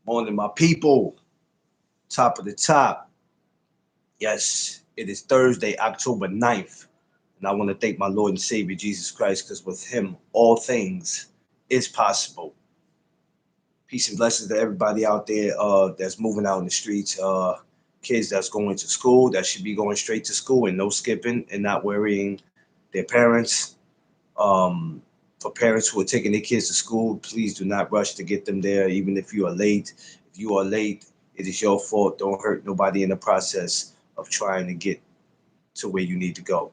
Morning, my people. Top of the top. Yes, it is Thursday, October 9th. And I want to thank my Lord and Savior Jesus Christ because with him, all things is possible. Peace and blessings to everybody out there that's moving out in the streets. Kids that's going to school, that should be going straight to school and no skipping and not worrying their parents. Um, for parents who are taking their kids to school, please do not rush to get them there, even if you are late. If you are late, it is your fault. Don't hurt nobody in the process of trying to get to where you need to go.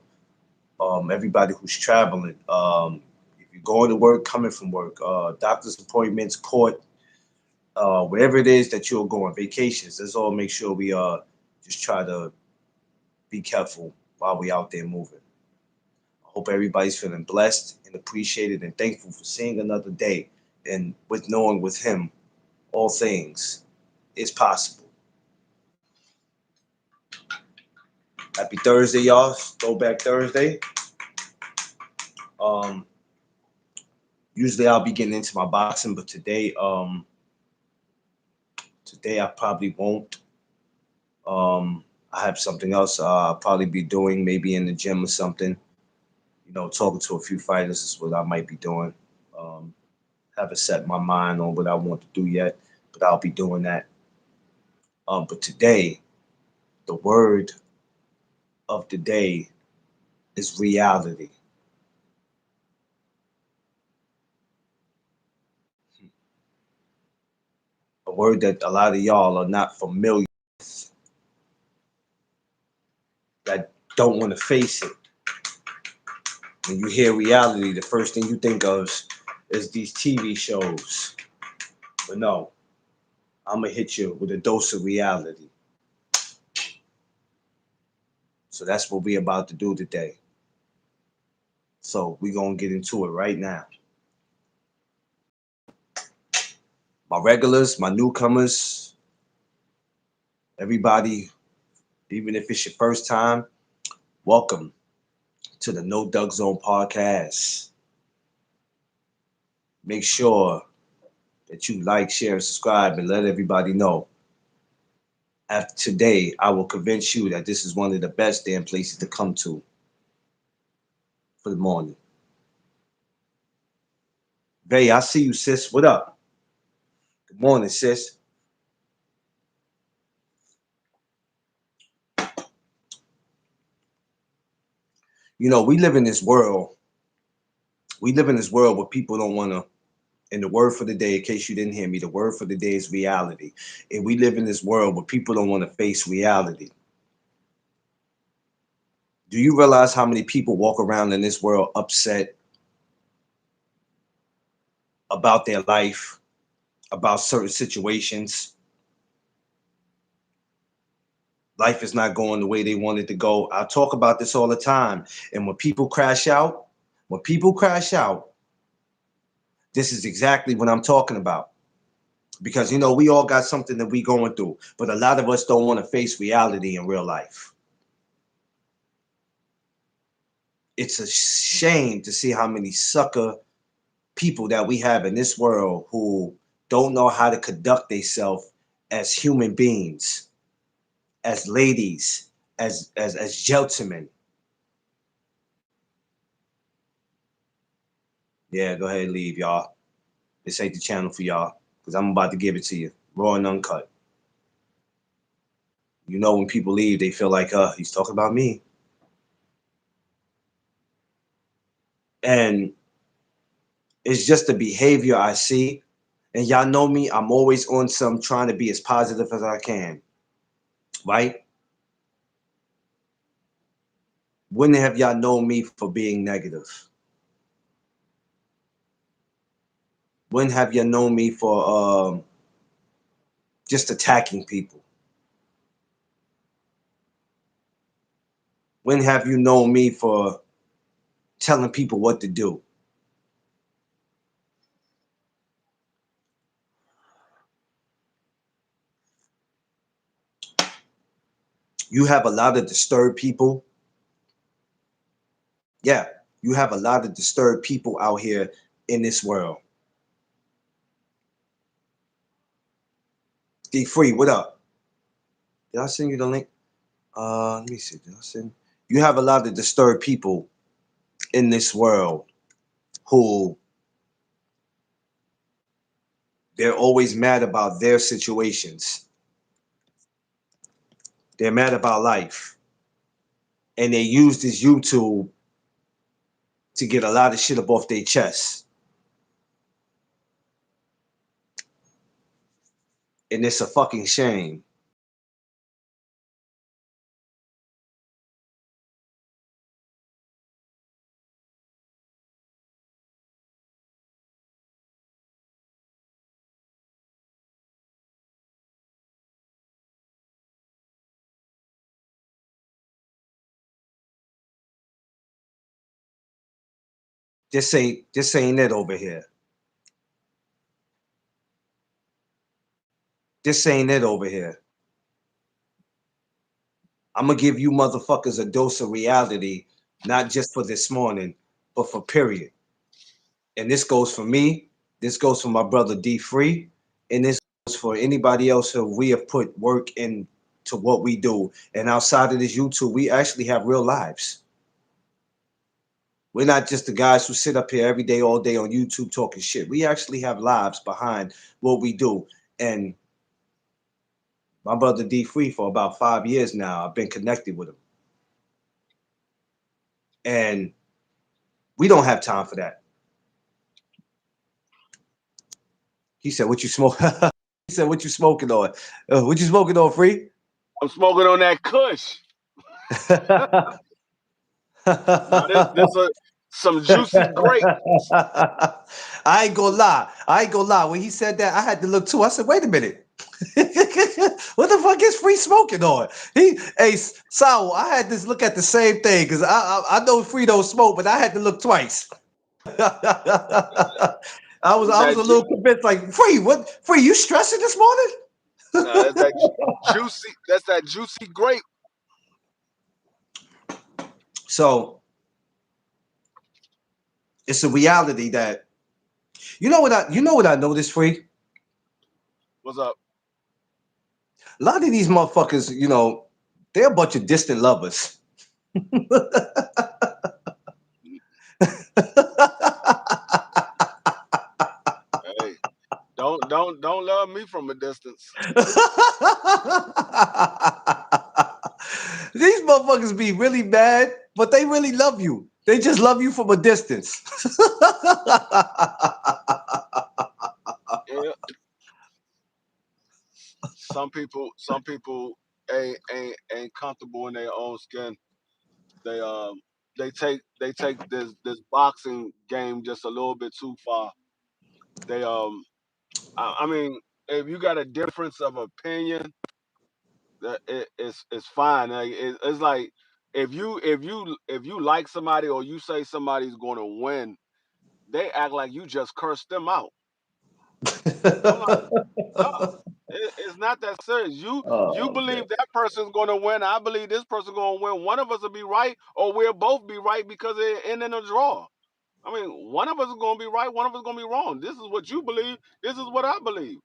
Everybody who's traveling, if you're going to work, coming from work, doctor's appointments, court, wherever it is that you're going, vacations, let's all make sure we just try to be careful while we out there moving. I hope everybody's feeling blessed and appreciated and thankful for seeing another day. And with knowing with Him, all things is possible. Happy Thursday, y'all. Throwback Thursday. Um, Usually I'll be getting into my boxing, but today I probably won't. I have something else I'll probably be doing, maybe in the gym or something. Talking to a few fighters is what I might be doing. Um, haven't set my mind on what I want to do yet, but I'll be doing that. But today, the word of the day is reality. A word that a lot of y'all are not familiar with, that don't want to face it. When you hear reality, the first thing you think of is these TV shows. But no, I'm going to hit you with a dose of reality. So that's what we're about to do today. So we're going to get into it right now. My regulars, my newcomers, everybody, even if it's your first time, welcome to the No Duck Zone podcast. Make sure that you like, share, and subscribe and let everybody know. After today, I will convince you that this is one of the best damn places to come to for the morning. Vay, I see you, sis. What up? Good morning, sis. We live in this world. We live in this world where people don't want to. And the word for the day, in case you didn't hear me, the word for the day is reality. And we live in this world where people don't want to face reality. Do you realize how many people walk around in this world upset about their life, about certain situations? Life is not going the way they want it to go. I talk about this all the time. And when people crash out, this is exactly what I'm talking about. Because, we all got something that we going through, but a lot of us don't want to face reality in real life. It's a shame to see how many sucker people that we have in this world who don't know how to conduct themselves as human beings, as ladies, as gentlemen. Yeah, go ahead and leave, y'all. This ain't the channel for y'all, because I'm about to give it to you, raw and uncut. When people leave, they feel like, he's talking about me. And it's just the behavior I see. And y'all know me, I'm always on some trying to be as positive as I can, right? When have y'all known me for being negative? When have you known me for just attacking people? When have you known me for telling people what to do? You have a lot of disturbed people. Yeah, you have a lot of disturbed people out here in this world. D Free, what up? Did I send you the link? Let me see. Did I send? You have a lot of disturbed people in this world who they're always mad about their situations. They're mad about life. And they use this YouTube to get a lot of shit up off their chest. And it's a fucking shame. This ain't it over here. This ain't it over here. I'm gonna give you motherfuckers a dose of reality, not just for this morning, but for period. And this goes for me. This goes for my brother D Free, and this goes for anybody else who we have put work into what we do. And outside of this YouTube, we actually have real lives. We're not just the guys who sit up here every day, all day on YouTube talking shit. We actually have lives behind what we do. And my brother D Free, for about 5 years now, I've been connected with him. And we don't have time for that. He said, "What you smoke?" He said, "What you smoking on? What you smoking on, Free?" I'm smoking on that Kush. Now this some juicy grape. I ain't gonna lie. I ain't gonna lie. When he said that, I had to look too. I said, "Wait a minute." What the fuck is Free smoking on? Hey, Sal, I had to look at the same thing because I know Free don't smoke, but I had to look twice. I was That a little convinced, like, Free, what? Free, you stressing this morning? that's that juicy. That's that juicy grape. So it's a reality that you know what I noticed, Free? What's up? A lot of these motherfuckers, they're a bunch of distant lovers. Hey, don't love me from a distance. These motherfuckers be really mad, but they really love you. They just love you from a distance. Yeah. Some people ain't comfortable in their own skin. They they take this boxing game just a little bit too far. They I mean, if you got a difference of opinion, that it's fine. Like, it's like if you like somebody or you say somebody's going to win, they act like you just cursed them out. I'm like, no, it's not that serious. You Oh man. believe that person's going to win. I believe this person's going to win. One of us will be right, or we'll both be right because it ended in a draw. I mean, one of us is going to be right, one of us is going to be wrong. This is what you believe. This is what I believe.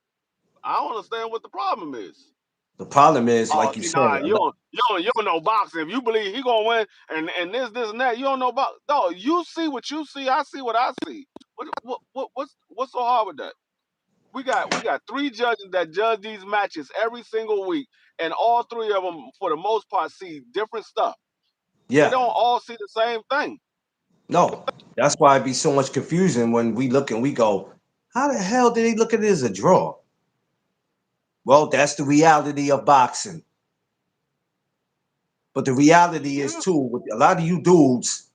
I don't understand what the problem is. The problem is, Oh, like you see, said, nah, you don't know boxing. If you believe he gonna win and this and that, you don't know about. No, you see what you see. I see what I see. What's so hard with that? We got three judges that judge these matches every single week, and all three of them, for the most part, see different stuff. They yeah, don't all see the same thing. no. That's why it be so much confusion when we look and we go, how the hell did they look at it as a draw? Well, that's the reality of boxing. But the reality is Yeah, too, with a lot of you dudes,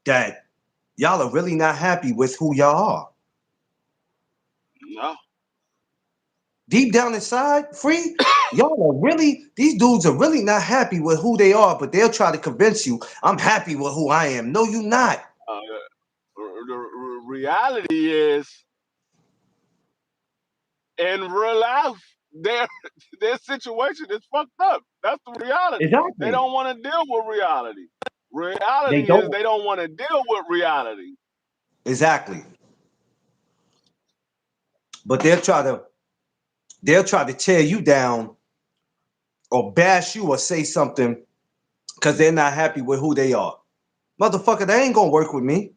that y'all are really not happy with who y'all are. no, Deep down inside, Free, y'all are really, these dudes are really not happy with who they are, but they'll try to convince you, I'm happy with who I am. No, you not. the reality is in real life, their their situation is fucked up. That's the reality. They Exactly. don't want to deal with reality. They Reality is don't. they don't want to deal with reality. Exactly. But they'll try to. they'll try to tear you down or bash you or say something because they're not happy with who they are. Motherfucker, that ain't gonna work with me.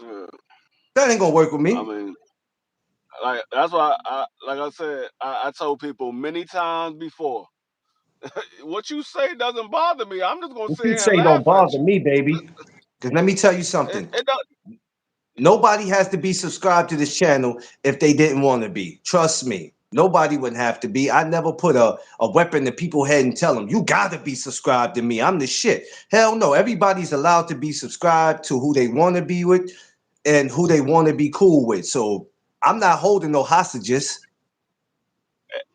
Yeah. That ain't gonna work with I me. mean, like that's why like I said, I told people many times before, what you say doesn't bother me. I'm just gonna What sit you here and say don't laugh at bother you. me, baby. Because let me tell you It, something. it don't. Nobody has to be subscribed to this channel if they didn't want to be. Trust me. Nobody would have to be. I never put a weapon to people's head and tell them, you got to be subscribed to me. I'm the shit. Hell no. Everybody's allowed to be subscribed to who they want to be with and who they want to be cool with. So I'm not holding no hostages.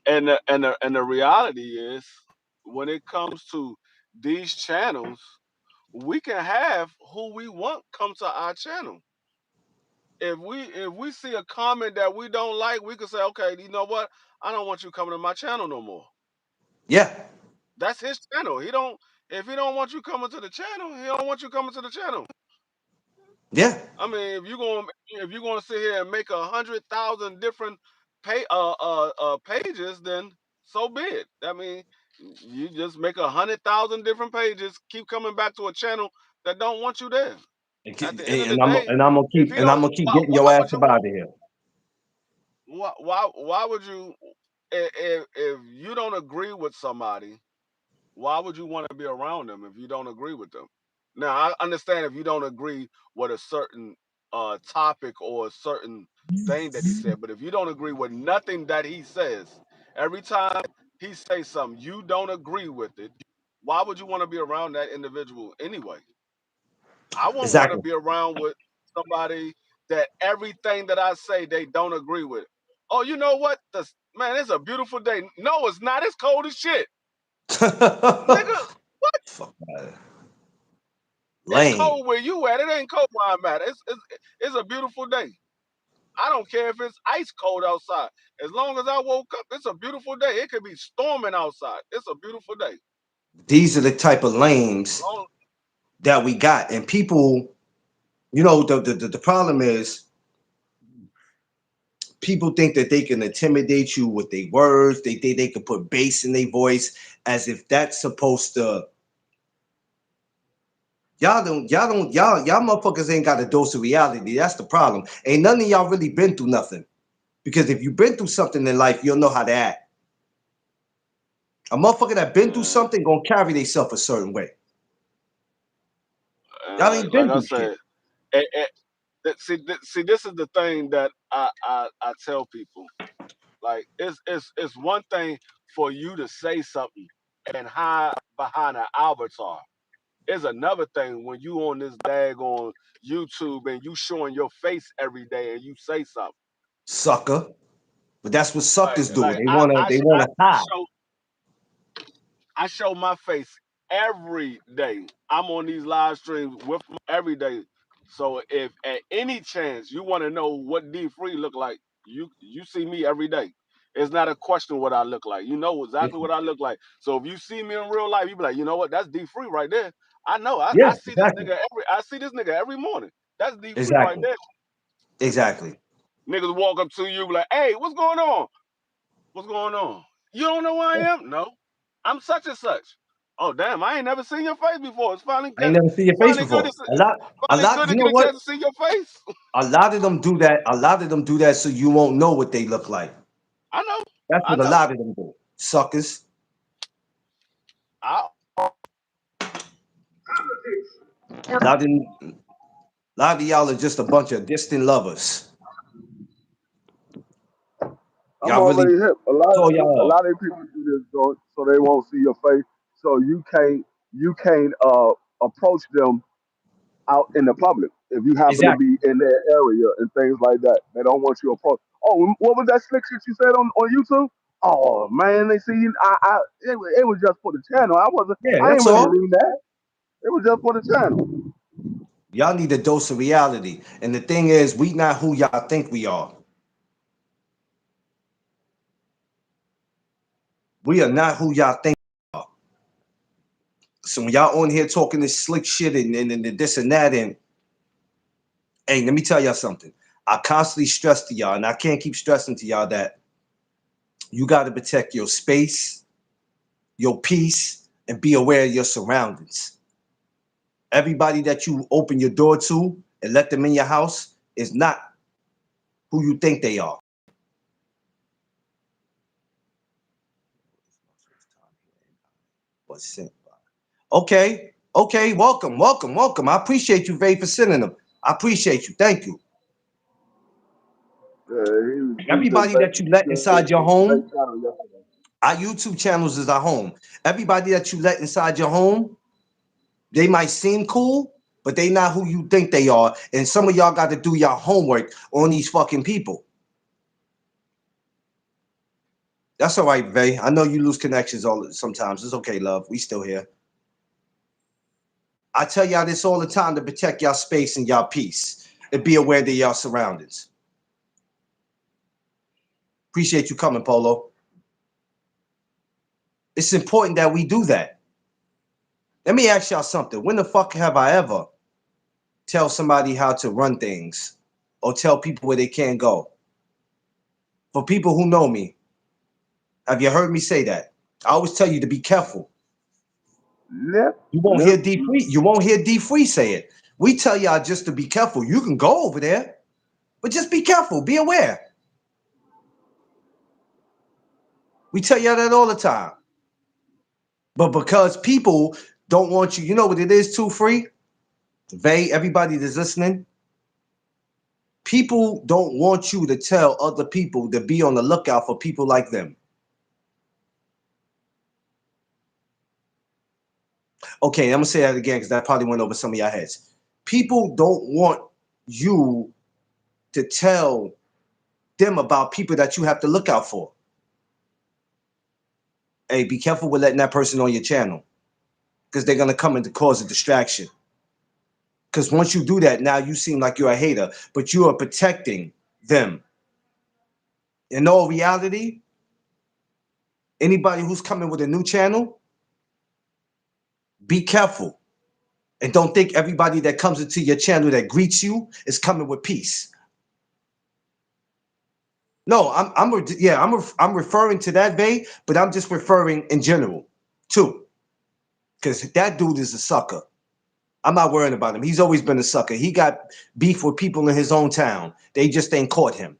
And the reality is, when it comes to these channels, we can have who we want come to our channel. If we see a comment that we don't like, we can say, okay, you know what? I don't want you coming to my channel no more. Yeah. That's his channel. He don't If he don't want you coming to the channel, he don't want you coming to the channel. Yeah. I mean, if you're gonna sit here and make 100,000 different pages, then so be it. I mean, you just make 100,000 different pages, keep coming back to a channel that don't want you there. And, At the end of the and I'm day, and I'm gonna if keep he and I'm don't, gonna keep getting your why ass would you up out of here. why would you if you don't agree with somebody, why would you want to be around them if you don't agree with them? Now, I understand if you don't agree with a certain topic or a certain thing that he said, but if you don't agree with nothing that he says, every time he says something, you don't agree with it, why would you want to be around that individual anyway? I won't want to Exactly. be around with somebody that everything that I say they don't agree with. Oh, you know what? Man, it's a beautiful day. No, it's not. It's cold as shit. Nigga, Fuck that. it's Lame. cold where you at. It ain't cold where I'm at. It's a beautiful day. I don't care if it's ice cold outside. As long as I woke up, it's a beautiful day. It could be storming outside. It's a beautiful day. These are the type of lames Long, that we got. And people, the problem is people think that they can intimidate you with their words. They think they can put bass in their voice as if that's supposed to. Y'all motherfuckers ain't got a dose of reality. That's the problem. Ain't none of y'all really been through nothing. Because if you've been through something in life, you'll know how to act. A motherfucker that been through uh, something gonna carry themselves a certain way. Y'all ain't like been I through shit. said, see, this is the thing that I tell people. Like it's one thing for you to say something and hide behind an avatar. It's another thing when you on this daggone YouTube and you showing your face every day and you say something. Sucker. But that's what Like suckers do. like They wanna hide. I show my face every day. I'm on these live streams with every day. So if at any chance you want to know what D Free look like, you see me every day. It's not a question what I look like. You know exactly what I look like. So if you see me in real life, you be like, you know what? That's D Free right there. I know. Yeah, I see this exactly. nigga every morning. That's D Free right Exactly. there. Exactly. Niggas walk up to you be like, hey, what's going on? What's going on? You don't know who I am? No. I'm such and such. Oh damn, I ain't never seen your face before. It's I ain't never seen your face finally good before. A lot, to you get know a what? chance to see your face. A lot of them do that. A lot of them do that so you won't know what they look like. I know. That's I what a know. lot of them do. Suckers. I A lot of, lot of y'all are just a bunch of distant lovers. I'm Y'all really already hip. tore A y'all up. lot of people do this so they won't see your face. So you can't approach them out in the public if you happen to Exactly. be in their area and things like that. They don't want you approach. Oh, what was that slick shit you said on YouTube? Oh man, they see it was just for the channel. Yeah, I ain't that's really all. mean that. It was just for the channel. Y'all need a dose of reality. And the thing is, we not who y'all think we are. We are not who y'all think we are. So when y'all on here talking this slick shit and this and that, and hey, let me tell y'all something. I constantly stress to y'all, and I can't keep stressing to y'all that You got to protect your space, your peace, and be aware of your surroundings. Everybody that you open your door to and let them in your house is not who you think they are. What's sent by? Okay, welcome. I appreciate you, Vay, for sending them. I appreciate you. Thank you. He just Everybody that you let inside your made home, channel yesterday. our YouTube channels is our home. Everybody that you let inside your home, they might seem cool, but they not who you think they are. And some of y'all got to do your homework on these fucking people. That's all right, Vay. I know you lose connections sometimes. It's okay, love. We still here. I tell y'all this all the time to protect y'all space and y'all peace and be aware of y'all surroundings. Appreciate you coming, Polo. It's important that we do that. Let me ask y'all something. When the fuck have I ever tell somebody how to run things or tell people where they can't go? For people who know me, have you heard me say that? I always tell you to be careful. You won't hear D Free. You won't hear D Free say it. We tell y'all just to be careful. You can go over there, but just be careful. Be aware. We tell y'all that all the time. But because people don't want you, you know what it is, too, Free? Vay, everybody that's listening, people don't want you to tell other people to be on the lookout for people like them. Okay, I'm gonna say that again because that probably went over some of your heads. People don't want you to tell them about people that you have to look out for. Hey, be careful with letting that person on your channel because they're gonna come in to cause a distraction. Because once you do that, now you seem like you're a hater, but you are protecting them. In all reality, anybody who's coming with a new channel, be careful. And don't think everybody that comes into your channel that greets you is coming with peace. No, I'm referring to that Vay, but I'm just referring in general too. Because that dude is a sucker. I'm not worrying about him. He's always been a sucker. He got beef with people in his own town. They just ain't caught him.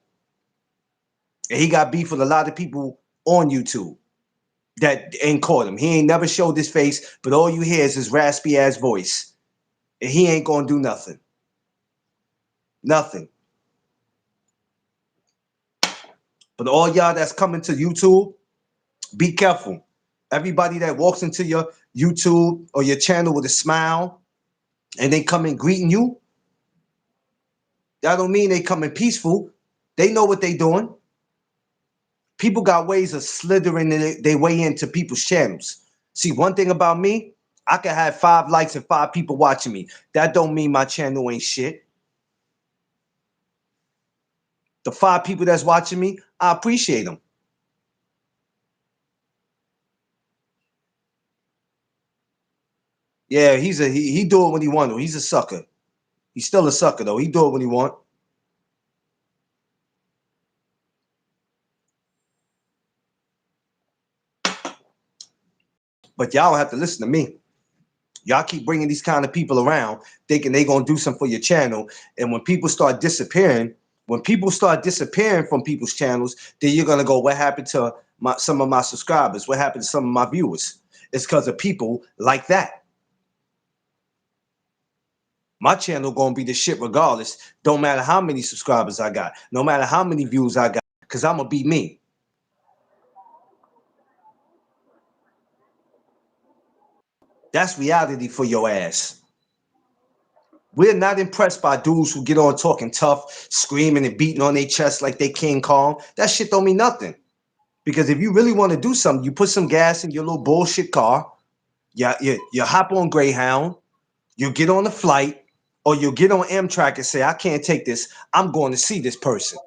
And he got beef with a lot of people on YouTube that ain't caught him. He ain't never showed his face, but all you hear is his raspy ass voice. And he ain't gonna do nothing. Nothing. But all y'all that's coming to YouTube, be careful. Everybody that walks into your YouTube or your channel with a smile and they come in greeting you, that don't mean they coming peaceful. They know what they doing. People got ways of slithering their way into people's channels. See, one thing about me, I can have 5 likes and 5 people watching me. That don't mean my channel ain't shit. The 5 people that's watching me, I appreciate them. Yeah, he do it when he want to. He's a sucker. He's still a sucker though. He do it when he want. But y'all don't have to listen to me. Y'all keep bringing these kind of people around thinking they gonna do something for your channel. And when people start disappearing, from people's channels, then you're gonna go, what happened to some of my subscribers? What happened to some of my viewers? It's because of people like that. My channel gonna be the shit regardless. Don't matter how many subscribers I got, no matter how many views I got, because I'm gonna be me. That's reality for your ass. We're not impressed by dudes who get on talking tough, screaming and beating on their chest like they King Kong. That shit don't mean nothing. Because if you really want to do something, you put some gas in your little bullshit car, you hop on Greyhound, you get on a flight, or you get on Amtrak and say, I can't take this. I'm going to see this person.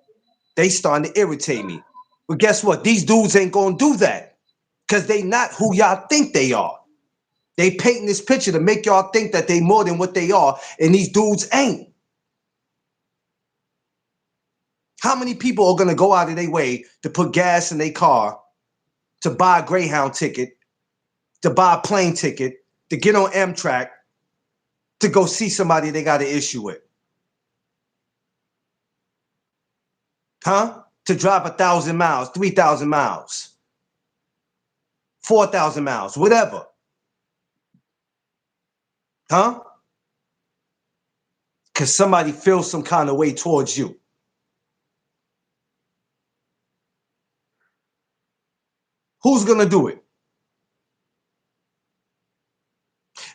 They starting to irritate me. But guess what? These dudes ain't going to do that because they not who y'all think they are. They painting this picture to make y'all think that they more than what they are, and these dudes ain't. How many people are gonna go out of their way to put gas in their car, to buy a Greyhound ticket, to buy a plane ticket, to get on Amtrak, to go see somebody they got an issue with? Huh? To drive 1,000 miles, 3,000 miles, 4,000 miles, whatever. Huh? Because somebody feels some kind of way towards you. Who's going to do it?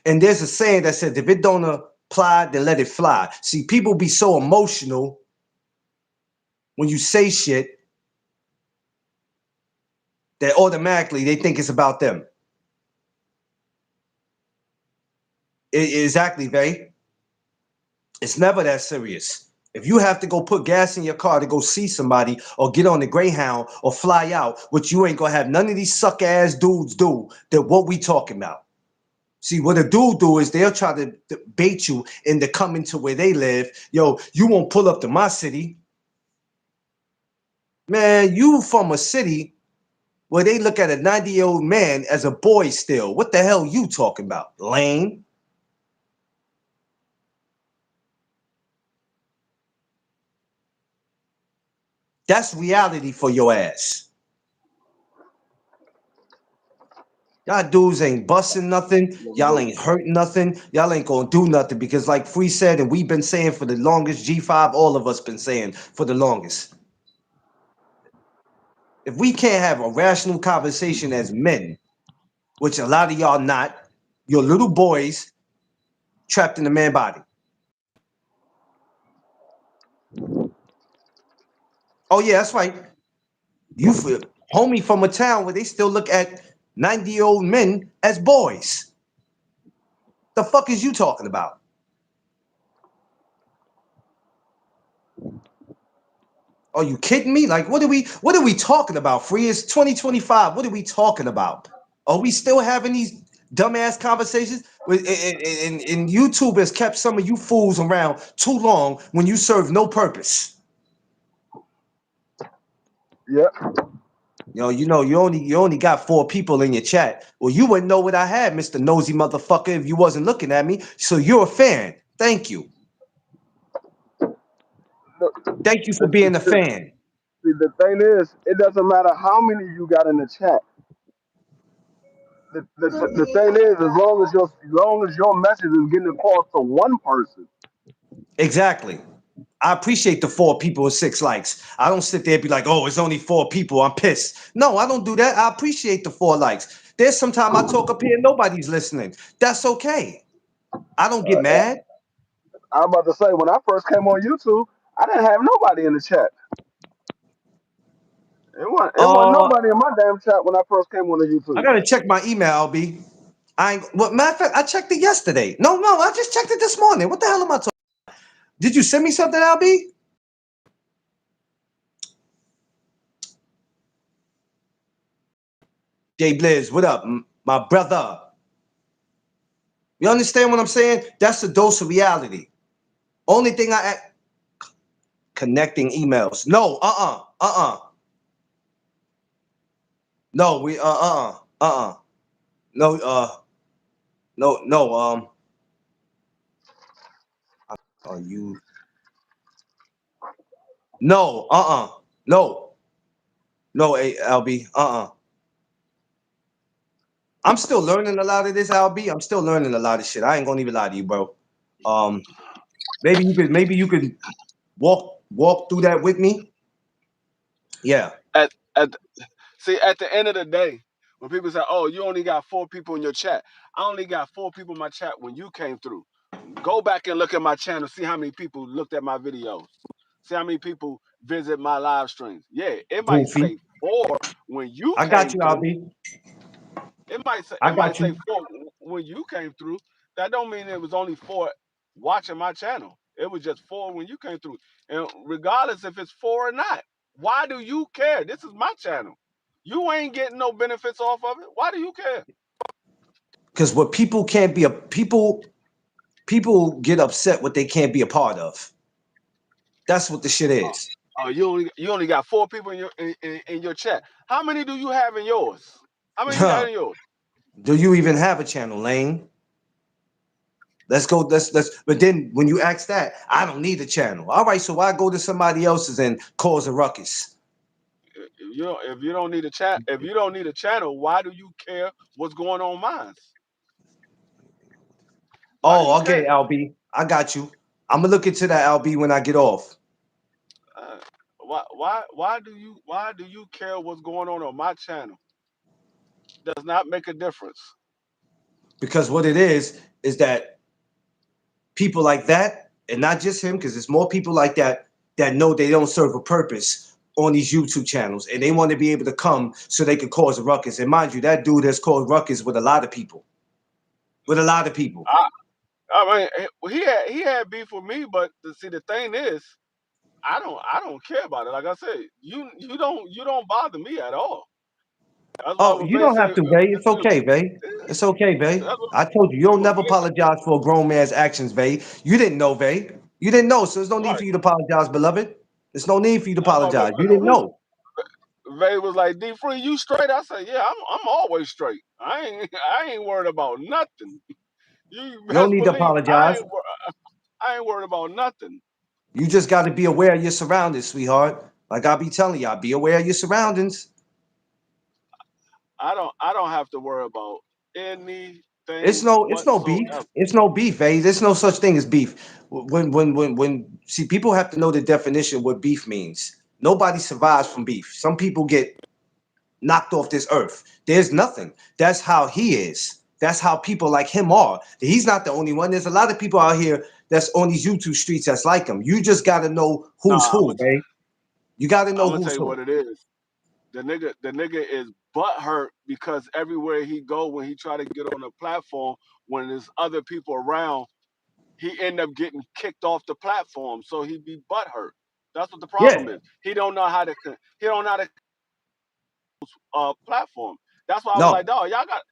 And there's a saying that says, if it don't apply, then let it fly. See, people be so emotional when you say shit that automatically they think it's about them. Exactly, Vay. It's never that serious. If you have to go put gas in your car to go see somebody or get on the Greyhound or fly out, which you ain't gonna have none of these suck ass dudes do, that what we talking about. See, what a dude do is they'll try to bait you into coming to where they live. Yo, you won't pull up to my city. Man, you from a city where they look at a 90-year-old man as a boy still. What the hell you talking about, lame? That's reality for your ass. Y'all dudes ain't busting nothing. Y'all ain't hurting nothing. Y'all ain't gonna do nothing because like Free said, and we've been saying for the longest, G5, all of us been saying for the longest. If we can't have a rational conversation as men, which a lot of y'all not, you're little boys trapped in a man body. Oh yeah, that's right. You homie from a town where they still look at 90-year-old men as boys. The fuck is you talking about? Are you kidding me? Like, what are we talking about? Free, it's 2025. What are we talking about? Are we still having these dumbass conversations? And YouTube has kept some of you fools around too long when you serve no purpose. Yep. You only got 4 people in your chat. Well, you wouldn't know what I had, Mr. Nosy motherfucker, if you wasn't looking at me. So you're a fan. Thank you. Thank you for being a fan. See, the thing is, it doesn't matter how many you got in the chat. The thing is, as long as your message is getting across to one person. Exactly. I appreciate the 4 people and 6 likes. I don't sit there and be like, oh, it's only 4 people. I'm pissed. No, I don't do that. I appreciate the 4 likes. There's sometimes I talk up here and nobody's listening. That's okay. I don't get mad. I'm about to say, when I first came on YouTube, I didn't have nobody in the chat. It wasn't nobody in my damn chat when I first came on the YouTube. I gotta check my email, LB. Matter of fact, I checked it yesterday. No, I just checked it this morning. What the hell am I talking about? Did you send me something, LB? Jay Blizz, what up, my brother? You understand what I'm saying? That's a dose of reality. Only thing connecting emails. No, No, we no, are you no, no, LB, I'm still learning a lot of this, LB. I'm still learning a lot of shit. I ain't gonna even lie to you, bro. Maybe you could walk through that with me. Yeah. See, at the end of the day, when people say, "Oh, you only got 4 people in your chat," I only got 4 people in my chat when you came through. Go back and look at my channel, see how many people looked at my videos, see how many people visit my live streams. Yeah, it might Goofy. say 4 when you I got came you, through. LB. It might say I got you. 4 when you came through. That don't mean it was only 4 watching my channel. It was just 4 when you came through. And regardless if it's 4 or not, why do you care? This is my channel. You ain't getting no benefits off of it. Why do you care? Because what people can't be people get upset what they can't be a part of. That's what the shit is. Oh, you only got 4 people in your chat. How many do you have in yours? How many you got in yours? Do you even have a channel, Lane? Let's go. Let's. But then when you ask that, I don't need a channel. All right, so why go to somebody else's and cause a ruckus? If you don't need a chat, if you don't need a channel, why do you care what's going on mine? Why do you Oh, okay, care? LB. I got you. I'm gonna look into that, LB, when I get off. Uh, why do you care what's going on my channel? Does not make a difference. Because what it is that people like that, and not just him, because there's more people like that that know they don't serve a purpose on these YouTube channels, and they want to be able to come so they can cause a ruckus. And mind you, that dude has caused ruckus with a lot of people. With a lot of people. I mean, he had beef with me, but see, the thing is, I don't care about it. Like I said, you don't bother me at all. That's why Oh, when you Vay don't say, have to, Vay. It's okay, Vay. It's okay, Vay. that's I told you, you don't what never apologize for a grown man's actions, Vay. You didn't know, Vay. You didn't know, so there's no need right. for you to apologize, beloved. There's no need for you to That's why apologize. You didn't know. Vay was like, D Free, you straight? I said, yeah, I'm always straight. I ain't worried about nothing. You You don't best need to believe I apologize. ain't worried about nothing. You just got to be aware of your surroundings, sweetheart. Like I be telling y'all, be aware of your surroundings. I don't have to worry about It's anything no beef. whatsoever. It's no beef, eh? There's no such thing as beef. When see, people have to know the definition of what beef means. Nobody survives from beef. Some people get knocked off this earth. There's nothing. That's how he is. That's how people like him are. He's not the only one. There's a lot of people out here that's on these YouTube streets that's like him. You just got to know who's Nah, who, eh? You got to I'm know gonna tell who's you who. what it is. The nigga is butthurt because everywhere he go when he try to get on a platform, when there's other people around, he end up getting kicked off the platform. So he be butthurt. That's what the Yeah. problem is. He don't know how to platform. That's why I was like, No. dog, y'all got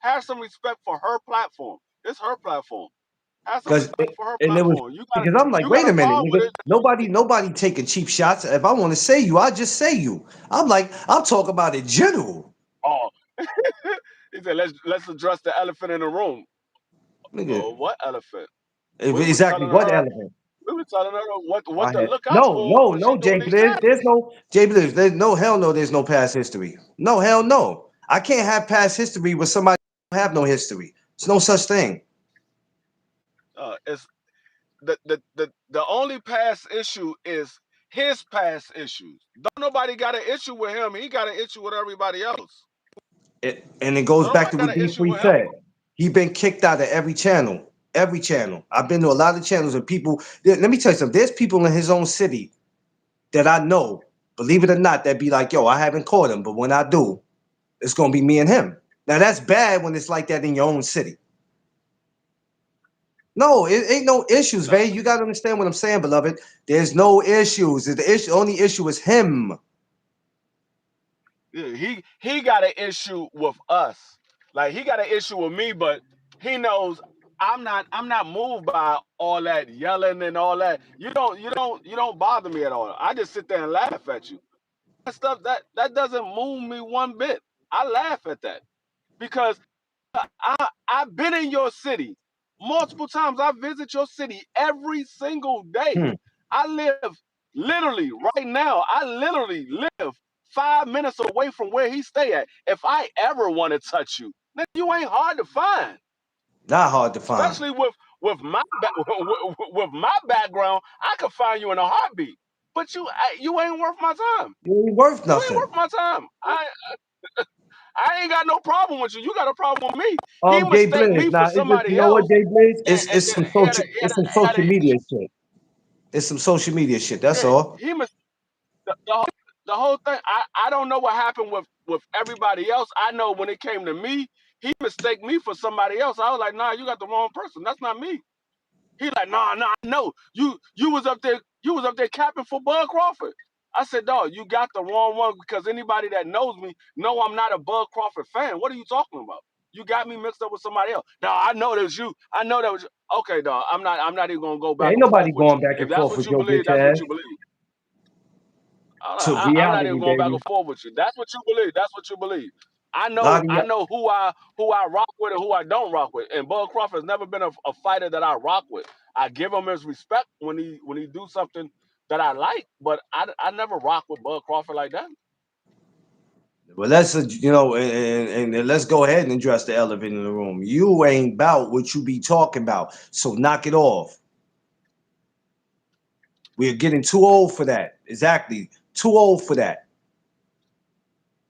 have some respect for her platform. It's her platform. Have some Because respect for her and it was platform. because I'm like, You got wait a a minute, problem with nigga. it. Nobody taking cheap shots. If I want to say you, I just say you. I'm like, I'm talking about in general. Oh, he said, let's address the elephant in the room. Nigga, What elephant? We were exactly telling what her element? what I to had look out no, for no, when she no, Jay doing these Blizz. There's challenges. no Jay Blizz. There's no hell no. There's no past history. No hell no. I can't have past history with somebody who have no history. There's no such thing. It's the only past issue is his past issues. Don't nobody got an issue with him. He got an issue with everybody else. And it goes Don't back nobody to got what an D issue Free with him. said. He been kicked out of every channel. Every channel. I've been to a lot of channels and people. Let me tell you something. There's people in his own city that I know, believe it or not, that be like, yo, I haven't caught him, but when I do, it's gonna be me and him. Now that's bad when it's like that in your own city. No, it ain't no issues, No, Vay. You gotta understand what I'm saying, beloved. There's no issues. The issue, only issue is him. he got an issue with us. Like he got an issue with me, but he knows I'm not moved by all that yelling and all that. You don't bother me at all. I just sit there and laugh at you. That stuff that doesn't move me one bit. I laugh at that because I've been in your city multiple times. I visit your city every single day. Hmm. I live literally right now. I literally live 5 minutes away from where he stay at. If I ever want to touch you, then you ain't hard to find. Not hard to find. Especially with with my background, I could find you in a heartbeat. But you ain't worth my time. You ain't worth You ain't nothing. worth my time. I ain't got no problem with you. You got a problem with me. He Jay mistake Blaze. me for Now, it's just, you somebody know what, else, Jay Blaze? and It's then some he had social a media shit. It's some social media shit. That's yeah, all. he mis the whole thing. I don't know what happened with everybody else. I know when it came to me, he mistake me for somebody else. I was like, nah, you got the wrong person. That's not me. He like, nah, no. You was up there capping for Bud Crawford. I said, dog, you got the wrong one because anybody that knows me know I'm not a Bud Crawford fan. What are you talking about? You got me mixed up with somebody else. Dog, I know that was you. I know that was you. Okay, dog. I'm not even gonna go Yeah, back ain't and forth nobody with you. going back If and that's forth what with you your believe, bitch that's what ass. you believe. to I'm not even reality, going back baby. and forth with you. That's what you believe. That's what you believe. I A lot know of I y'all, know who I rock with and who I don't rock with. And Bud Crawford has never been a fighter that I rock with. I give him his respect when he do something that I like, but I never rock with Bud Crawford like that. well, let's and let's go ahead and address the elephant in the room. You ain't about what you be talking about, so knock it off. We're getting too old for that. Exactly, too old for that.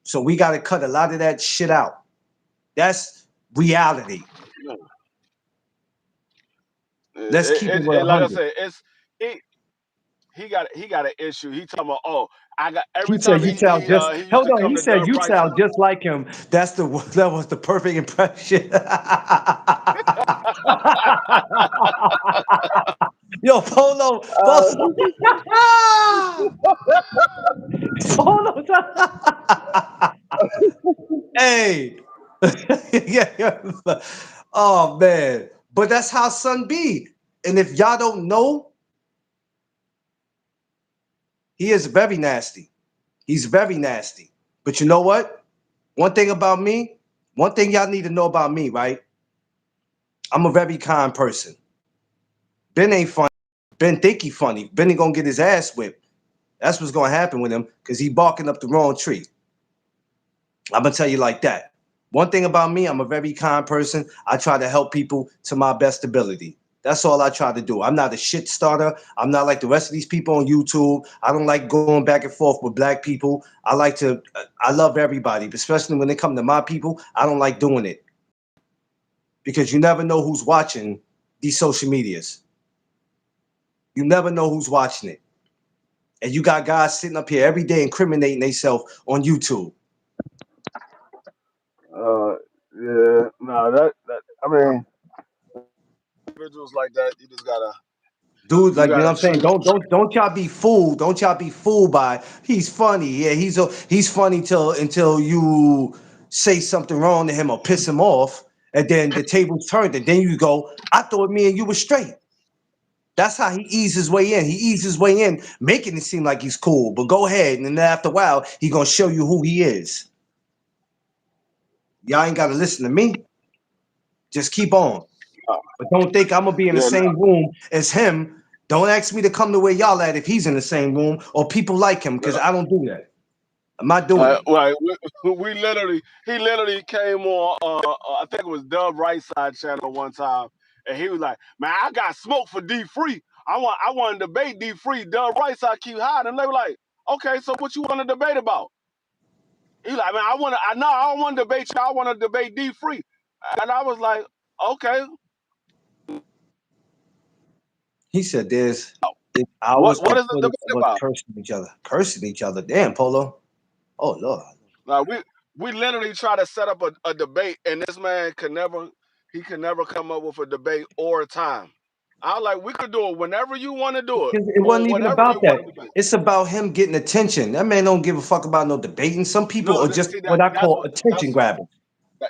So we got to cut a lot of that shit out. That's reality. You know, Let's keep it with a like I hundred. said, it's he he got an issue. He talking about I got He every said time you sound just. he used Hold to on. come He to said Doug you Bryson. sound just like him. That was the perfect impression. Yo, Uh, Polo. Hey. Yeah, yeah. Oh man, but that's how Son be. And if y'all don't know, he is very nasty. He's very nasty. But you know what? One thing about me, one thing y'all need to know about me, right? I'm a very kind person. Ben ain't funny. Ben think he funny. Ben ain't gonna get his ass whipped. That's what's gonna happen with him because he barking up the wrong tree. I'm gonna tell you like that. One thing about me, I'm a very kind person. I try to help people to my best ability. That's all I try to do. I'm not a shit starter. I'm not like the rest of these people on YouTube. I don't like going back and forth with black people. I love everybody, but especially when they come to my people, I don't like doing it because you never know who's watching these social medias. You never know who's watching it. And you got guys sitting up here every day incriminating themselves on YouTube. uh, yeah, no, that I mean, Individuals like that, Dude, you like you know gotta what I'm saying? choose. Don't y'all be fooled. Don't y'all be fooled by he's funny. Yeah, he's funny till until you say something wrong to him or piss him off, and then the tables turned, and then you go, I thought me and you were straight. That's how he eased his way in. He eased his way in, making it seem like he's cool. But go ahead, and then after a while, he gonna show you who he is. Y'all ain't gotta listen to me. Just keep on. Uh, But don't think I'm gonna be in the yeah, no. same room as him. Don't ask me to come to where y'all at if he's in the same room or people like him, because I don't do that. I'm not doing it. Right, we literally, he literally came on. I think it was Dub Right Side channel one time, and he was like, "Man, I got smoke for D Free. I want to debate D Free. Dub Right Side keep hiding." And they were like, "Okay, so what you want to debate about?" He like, "Man, I don't want to debate you. I want to debate D Free." And I was like, "Okay, He said there's hours what and is the footage debate of us about?" cursing each other. Cursing each other. Damn, Polo. Oh Lord. Like we literally try to set up a debate, and this man could never come up with a debate or a time. I was like, we could do it whenever you want to do it, It or wasn't even whatever about you that. want to debate. It's about him getting attention. That man don't give a fuck about no debating. Some people No, are just see what I that's call attention grabbers.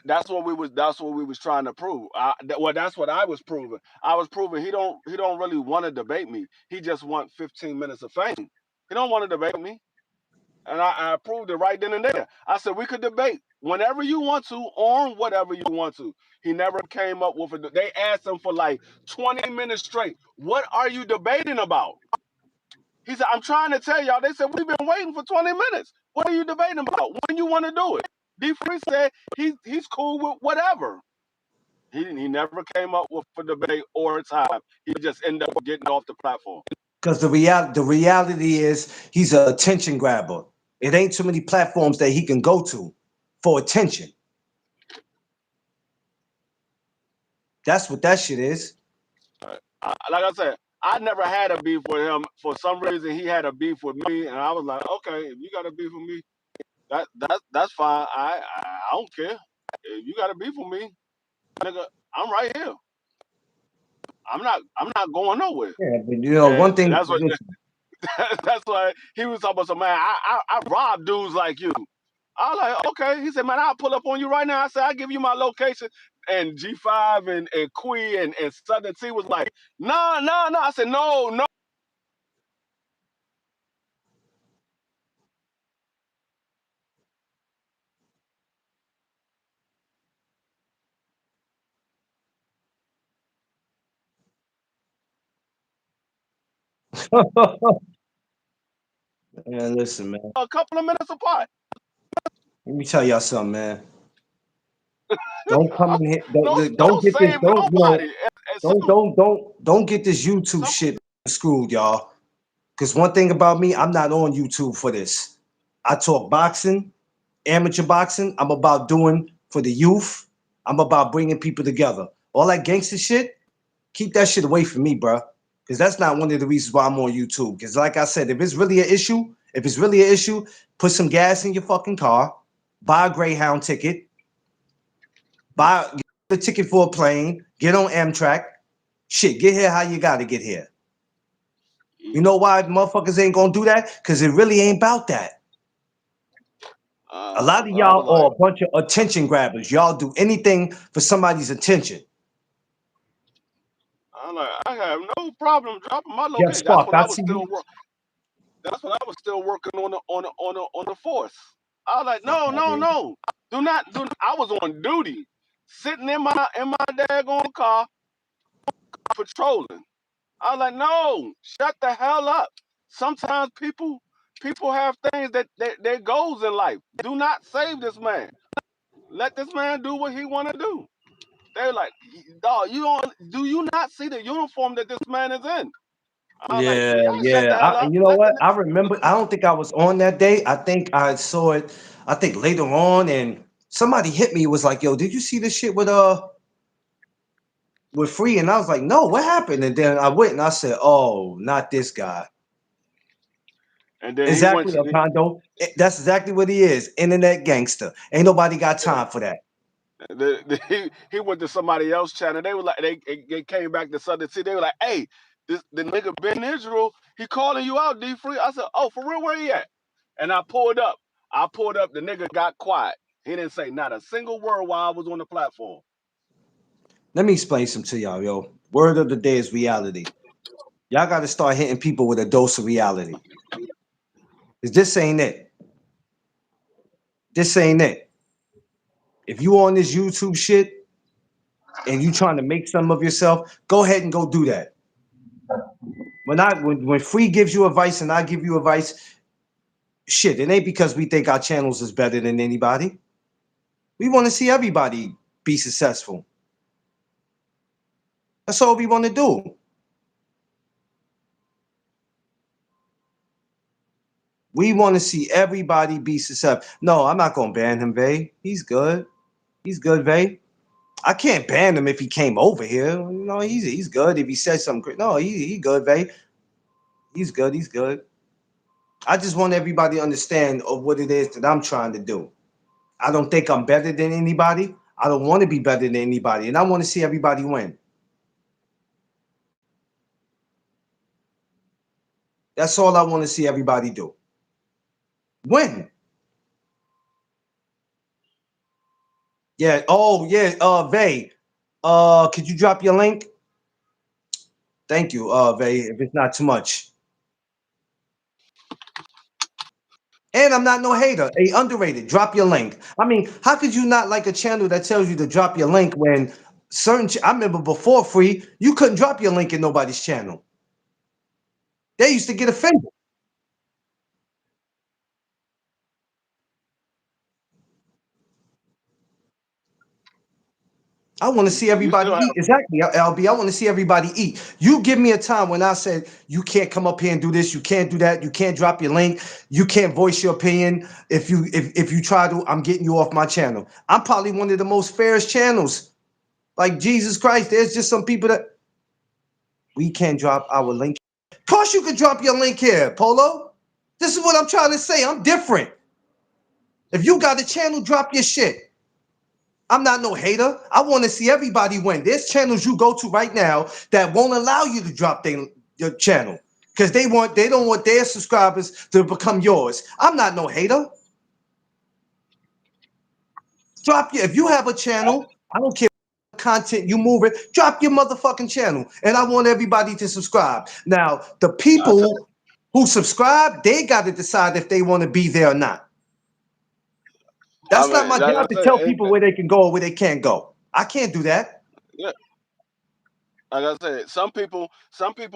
that's what we was trying to prove. Well, that's what I was proving. I was proving he don't really want to debate me. He just want 15 minutes of fame. He don't want to debate me. And I proved it right then and there. I said we could debate whenever you want to on whatever you want to. He never came up with it. They asked him for like 20 minutes straight. What are you debating about? He said, I'm trying to tell y'all. They said, we've been waiting for 20 minutes. What are you debating about? When you want to do it? D Free said he's cool with whatever. He never came up with a debate or a time. He just ended up getting off the platform. Because the reality is he's an attention grabber. It ain't too many platforms that he can go to for attention. That's what that shit is. Like I said, I never had a beef with him. For some reason, he had a beef with me, and I was like, okay, if you got a beef with me, that's fine. I don't care. If you got a beef with me, nigga, I'm right here. I'm not going nowhere. Yeah, but And one thing. that's what that's why he was talking about. So man, I rob dudes like you. I was like, okay. He said, man, I'll pull up on you right now. I said, I'll give you my location. And G5 and Quee and Southern T was like, nah. I said, no. Man, listen, man. A couple of minutes apart. Let me tell y'all something, man. Don't come in here. Don't Don't get this. save Don't nobody. And don't get this YouTube some shit screwed, y'all. Because one thing about me, I'm not on YouTube for this. I talk boxing, amateur boxing. I'm about doing for the youth. I'm about bringing people together. All that gangster shit, keep that shit away from me, bro. Because that's not one of the reasons why I'm on YouTube. Because like I said, if it's really an issue, put some gas in your fucking car, buy a Greyhound ticket, buy the ticket for a plane, get on Amtrak. Shit, get here how you gotta get here. You know why motherfuckers ain't gonna do that? Because it really ain't about that. A lot of I'm y'all like, are a bunch of attention grabbers. Y'all do anything for somebody's attention. I have no problem dropping my Yeah, location. Spark, I see you. That's when I was still working on the force. I was like, Fuck no, out no, here. no, do not. I was on duty, sitting in my daggone car, patrolling. I was like, no, shut the hell up. Sometimes people have things that goals in life. Do not save this man. Let this man do what he want to do. They're like, dog, do you not see the uniform that this man is in? I was like, Yeah, y'all shut yeah. the hell up. You know Let what? the I remember. I don't think I was on that day. I think I saw it. I think later on, and somebody hit me. Was like, "Yo, did you see this shit with Free?" And I was like, "No, what happened?" And then I went and I said, "Oh, not this guy." and then he went Exactly, to Okondo. That's exactly what he is. Internet gangster. Ain't nobody got time for that. he went to somebody else channel. They were like, they came back to Southern City. They were like, hey, the nigga Ben Israel, he calling you out, D Free. I said, oh, for real, where he at? And I pulled up. The nigga got quiet. He didn't say not a single word while I was on the platform. Let me explain some to y'all, yo. Word of the day is reality. Y'all got to start hitting people with a dose of reality. Cause this ain't it. This ain't it. If you on this YouTube shit and you trying to make something of yourself, go ahead and go do that. When Free gives you advice and I give you advice, shit, it ain't because we think our channels is better than anybody. We want to see everybody be successful. That's all we want to do. We want to see everybody be successful. No, I'm not gonna ban him, Vay. He's good. He's good, Vay. I can't ban him if he came over here. You know, he's good if he said something. No, he good, Vay. He's good. He's good. I just want everybody to understand of what it is that I'm trying to do. I don't think I'm better than anybody. I don't want to be better than anybody, and I want to see everybody win. That's all I want to see everybody do. Win. Yeah. Oh, yeah. Vay. Could you drop your link? Thank you, Vay. If it's not too much. And I'm not no hater. Hey, underrated. Drop your link. I mean, how could you not like a channel that tells you to drop your link when I remember before Free, you couldn't drop your link in nobody's channel. They used to get offended. I want to see You everybody still have eat. Exactly, LB. I want to see everybody eat. You give me a time when I said you can't come up here and do this, you can't do that, you can't drop your link, you can't voice your opinion. If you try to, I'm getting you off my channel. I'm probably one of the most fairest channels. Like Jesus Christ, there's just some people that we can't drop our link. Of course, you could drop your link here, Polo. This is what I'm trying to say. I'm different. If you got a channel, drop your shit. I'm not no hater. I want to see everybody win. There's channels you go to right now that won't allow you to drop your channel because they don't want their subscribers to become yours. I'm not no hater. If you have a channel, I don't care what content you move it, drop your motherfucking channel. And I want everybody to subscribe. Now, the I tell people who subscribe, they got to decide if they want to be there or not. I That's not my mean, like I job to said, tell people where they can go or where they can't go. I can't do that. yeah, like I said, some people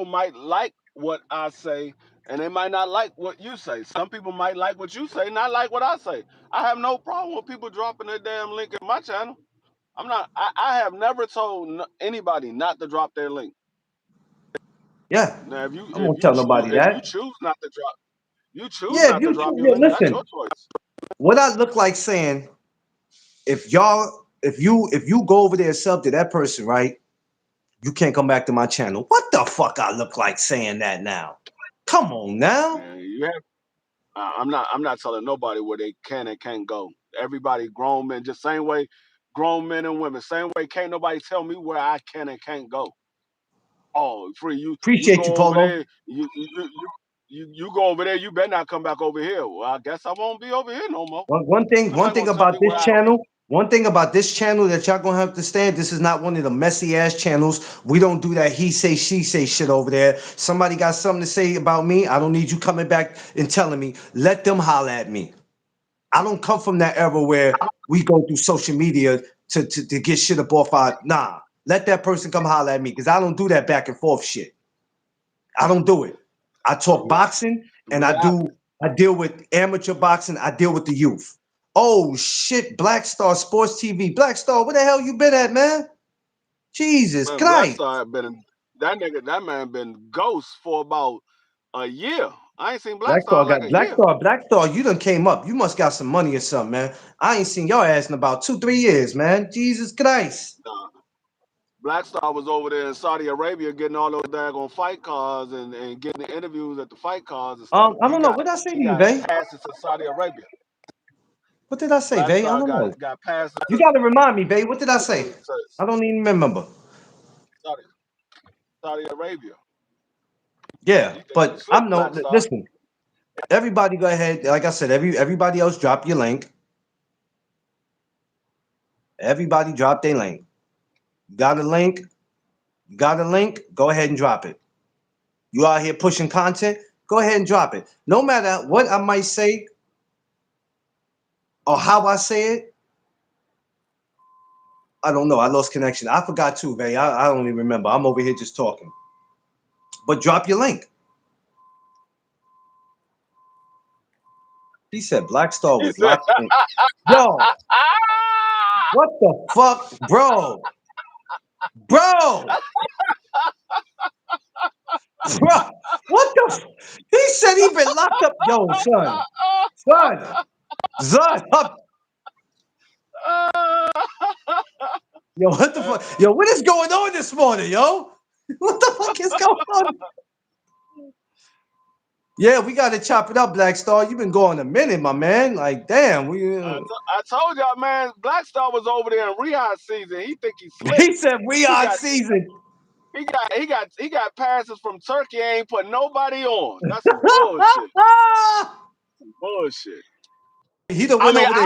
might like what I say, and they might not like what you say. Some people might like what you say, not like what I say. I have no problem with people dropping their damn link in my channel. I have never told anybody not to drop their link. Yeah, Now, I won't tell nobody if you that. choose not to drop, you choose Yeah, if not to you drop your yeah, link. That's listen, your choice. what I look like saying, if you go over there and sub to that person, right? You can't come back to my channel. What the fuck I look like saying that now? Come on now. And you have. I'm not telling nobody where they can and can't go. Everybody, grown men, just same way, grown men and women, same way. Can't nobody tell me where I can and can't go. Oh, free you Appreciate you, go over Polo. there. You go over there. You better not come back over here. Well, I guess I won't be over here no more. You're One not thing gonna tell about me this where I can. channel, one thing about this channel that y'all gonna have to understand, this is not one of the messy ass channels. We don't do that he say, she say shit over there. Somebody got something to say about me. I don't need you coming back and telling me. Let them holler at me. I don't come from that era where we go through social media to get shit up off our nah. Let that person come holler at me because I don't do that back and forth shit. I don't do it. I The talk boxing and real I deal with amateur boxing, I deal with the youth. Oh shit, Black Star Sports TV. Black Star, where the hell you been at, man? Jesus man, Black Christ. Star had been that man been ghost for about a year. I ain't seen Black Star in like a year. Black Star, you done came up. You must got some money or something, man. I ain't seen your ass in about 2, 3 years, man. Jesus Christ. Nah, Black Star was over there in Saudi Arabia getting all those daggone fight cards and getting the interviews at the fight cards and stuff. I don't know. What did I say to He you, got Vay? passes to Saudi Arabia. What did I say, Black Vay? I Star don't know. got passes You gotta remind me, Vay. What did I to, say? to, to I don't even remember. Saudi, Saudi Arabia. Yeah, You think you but slick, I'm no Black Star? listen. Everybody go ahead. Like I said, everybody else drop your link. Everybody drop their link. You got a link? You got a link? Go ahead and drop it. You out here pushing content? Go ahead and drop it. No matter what I might say or how I say it, I don't know. I lost connection. I forgot too, Vay. I don't even remember. I'm over here just talking. But drop your link. He said Black Star He was said, locked in. Yo, what the fuck, bro? Bro, bro, what the? He said he been locked up. Yo, son, up. Yo, what the fuck? Yo, what is going on this morning, yo? What the fuck is going on? Yeah, we got to chop it up, Black Star. You've been going a minute, my man. Like, damn, I told y'all, man. Black Star was over there in Riyadh season. He think he's slick. he said we He on got season. he got passes from Turkey. Ain't put nobody on. That's some bullshit. Some bullshit. He done I went mean, over there.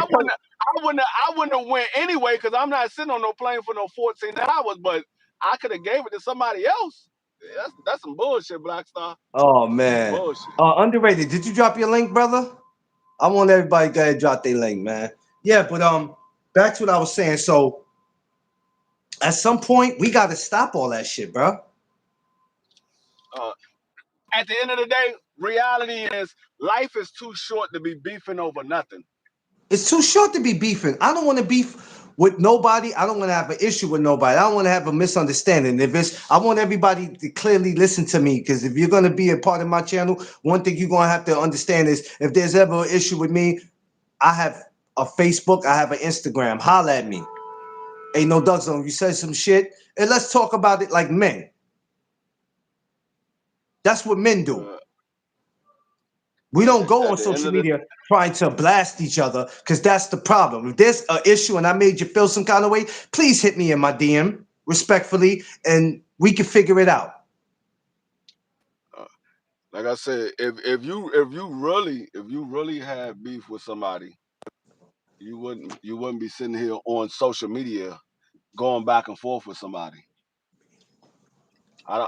I wouldn't have went anyway because I'm not sitting on no plane for no 14 hours. But I could have gave it to somebody else. That's some bullshit, Black Star. Oh That's some man, bullshit. underrated. Did you drop your link, brother? I want everybody to go ahead and drop their link, man. Yeah, but back to what I was saying. So at some point, we got to stop all that shit, bro. Uh, at the end of the day, reality is life is too short to be beefing over nothing. It's too short to be beefing. I don't want to beef with nobody. I don't want to have an issue with nobody. I don't want to have a misunderstanding. I want everybody to clearly listen to me, because if you're going to be a part of my channel, one thing you're going to have to understand is if there's ever an issue with me, I have a Facebook, I have an Instagram. Holla at me. Ain't no duck zone. You say some shit, and let's talk about it like men. That's what men do. We don't go on At the end social of the media trying to blast each other, because that's the problem. If there's an issue and I made you feel some kind of way, please hit me in my DM respectfully, and we can figure it out. like I said, if you really had beef with somebody, you wouldn't be sitting here on social media going back and forth with somebody. I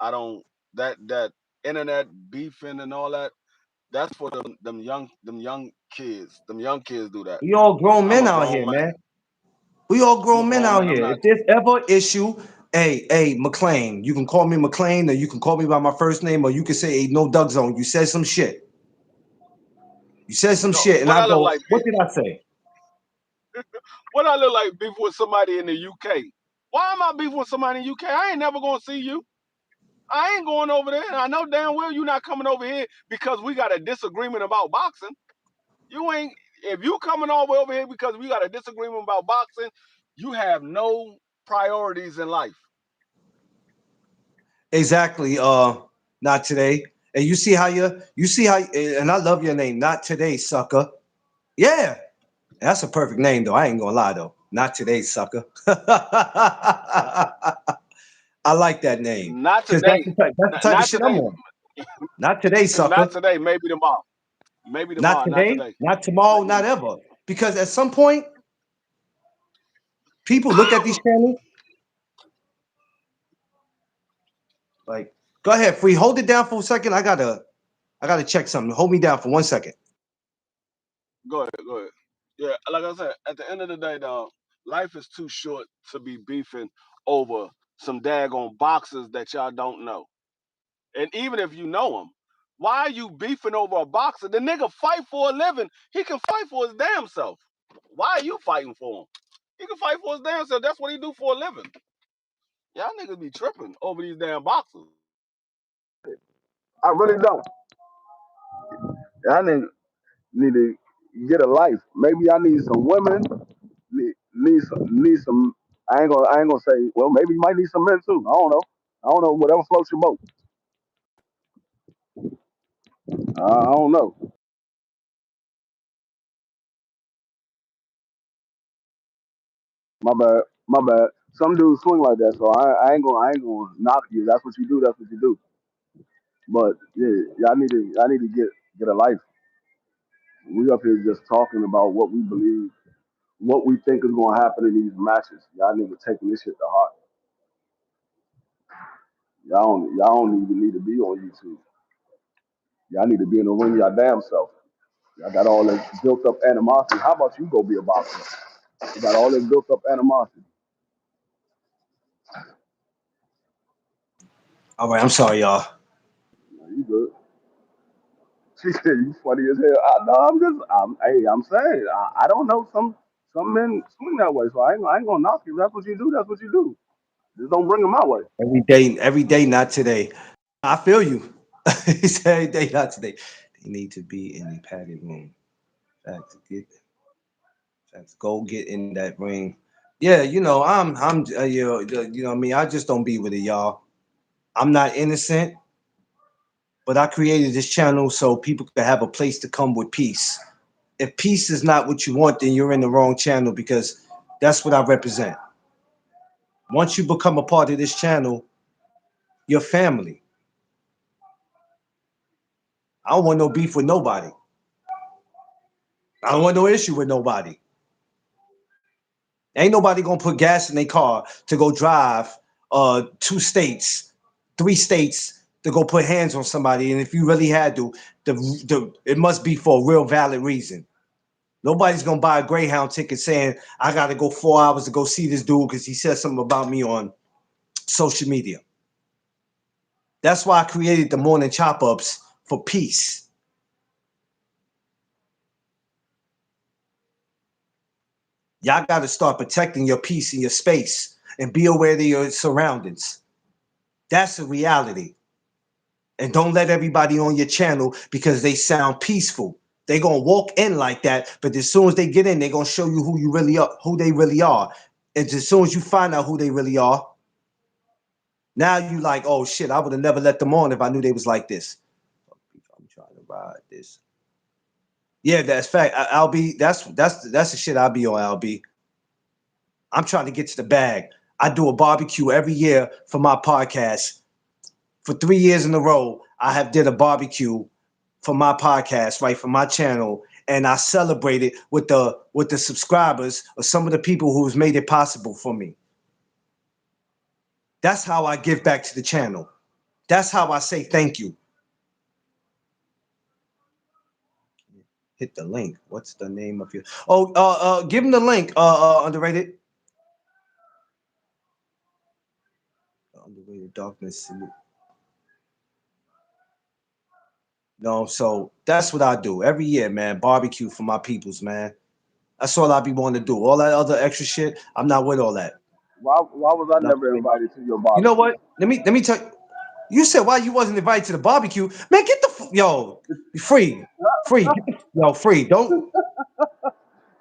don't that internet beefing and all that. That's for them young kids. Them young kids do that. We all grown I'm men a out grown here, man. man. We all I'm a grown men grown out man. I'm here. not. If there's ever an issue, Hey, McLean. You can call me McLean, or you can call me by my first name, or you can say, hey, no Doug Zone. You said some shit. You said some No, shit, and what I I look go, like what did I say? what I look like beef with somebody in the UK. Why am I beef with somebody in the UK? I ain't never gonna see you. I ain't going over there. And I know damn well you not coming over here because we got a disagreement about boxing. You ain't if you coming all the way over here because we got a disagreement about boxing, you have no priorities in life. Exactly. Not today. And you see how, and I love your name. Not today, sucker. Yeah, that's a perfect name though. I ain't gonna lie though. Not today, sucker. I like that name Not because today. that's the type of Not shit I'm today. on. Not today, Not sucker. today. Maybe tomorrow. Maybe Not tomorrow. Not today. today. Not tomorrow. Maybe Not tomorrow. ever. Because at some point, people look at these channels like, go ahead, free. Hold it down for a second. I gotta check something. Hold me down for 1 second. Go ahead. Go ahead. Yeah, like I said, at the end of the day, dog, life is too short to be beefing over some daggone boxers that y'all don't know. And even if you know him, why are you beefing over a boxer? The nigga fight for a living. He can fight for his damn self. Why are you fighting for him? He can fight for his damn self. That's what he do for a living. Y'all niggas be tripping over these damn boxers. I really don't. I need to get a life. Maybe I need some women. Need some. I ain't gonna say. Well, maybe you might need some men too. I don't know. I don't know. Whatever floats your boat. I don't know. My bad. My bad. Some dudes swing like that, so I ain't gonna knock you. That's what you do. That's what you do. But yeah, y'all need to get a life. We up here just talking about what we believe, what we think is gonna happen in these matches. Y'all need to taking this shit to heart. Y'all don't even need to be on YouTube. Y'all need to be in the ring your damn self. Y'all got all this built up animosity. How about you go be a boxer? You got all this built up animosity. All right, I'm sorry, y'all. You good. She said you funny as hell. No, I'm saying, I don't know. Some men swing that way, so I ain't gonna knock you. That's what you do. That's what you do. Just don't bring them my way. Every day, not today. I feel you. He said every day, not today. They need to be in the padded room. Facts. Go get in that ring. Yeah, you know what I mean. I just don't be with it, y'all. I'm not innocent, but I created this channel so people could have a place to come with peace. If peace is not what you want, then you're in the wrong channel because that's what I represent. Once you become a part of this channel, you're family. I don't want no beef with nobody. I don't want no issue with nobody. Ain't nobody gonna put gas in their car to go drive 2 states, 3 states to go put hands on somebody. And if you really had to, it must be for a real valid reason. Nobody's gonna buy a Greyhound ticket saying I gotta go 4 hours to go see this dude because he said something about me on social media. That's why I created the morning chop ups for peace. Y'all got to start protecting your peace and your space and be aware of your surroundings. That's a reality. And don't let everybody on your channel because they sound peaceful. They gonna walk in like that, but as soon as they get in, they gonna show you who you really are, who they really are. And as soon as you find out who they really are, now you like, oh shit, I would have never let them on if I knew they was like this. I'm trying to ride this. Yeah, that's fact. I'll be that's the shit I'll be on, LB. I'm trying to get to the bag. I do a barbecue every year for my podcast. For 3 years in a row, I have did a barbecue for my podcast, right, for my channel, and I celebrate it with the subscribers or some of the people who's made it possible for me. That's how I give back to the channel. That's how I say thank you. Hit the link. What's the name of your? Oh, give him the link. Underrated. darkness. No, so that's what I do every year, man. Barbecue for my peoples, man. That's all I be wanting to do. All that other extra shit, I'm not with all that. Why was I Not never with it. invited to your You know barbecue? what? Let me tell you. You said why you wasn't invited to the barbecue, man. Get the yo free, free, yo free. Don't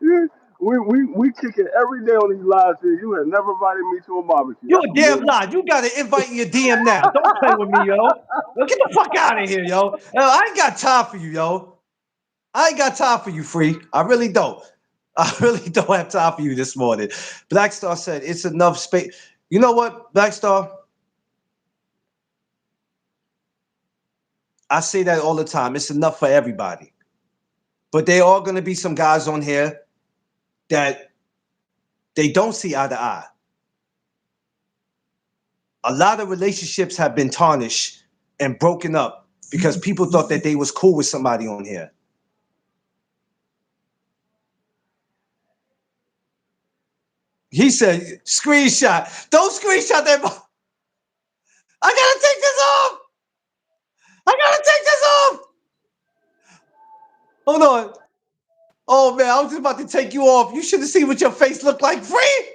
Yeah, we kick it every day on these lives here. You had never invited me to a barbecue. you That's a some damn bullshit. lie. You got to invite in your DM now. Don't play with me, yo. Yo, get the fuck out of here, yo. I ain't got time for you, yo. I ain't got time for you, free. I really don't. I really don't have time for you this morning. Black Star said it's enough space. You know what, Black Star? I say that all the time. It's enough for everybody. But there are going to be some guys on here that they don't see eye to eye. A lot of relationships have been tarnished and broken up because people thought that they was cool with somebody on here. He said, screenshot. Don't screenshot that. I gotta take this off. I gotta take this off. Hold on. Oh man, I was just about to take you off. You should have seen what your face looked like, free.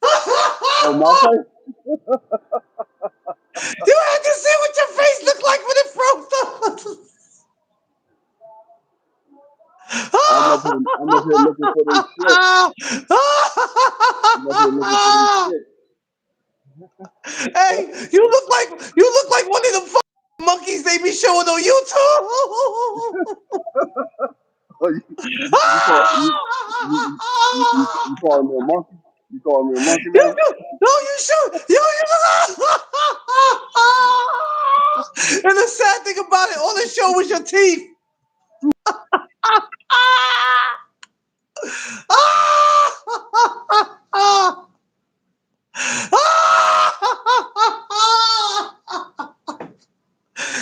Oh, my face. You had to see what your face looked like when it froze up. I'm up here looking for this shit. I'm up here looking for this shit. Hey, you look like one of them monkeys they be showing on YouTube. Oh, you call you calling me a monkey? You calling me a monkey You, now? no, you should. You look. And the sad thing about it, all it showed was your teeth.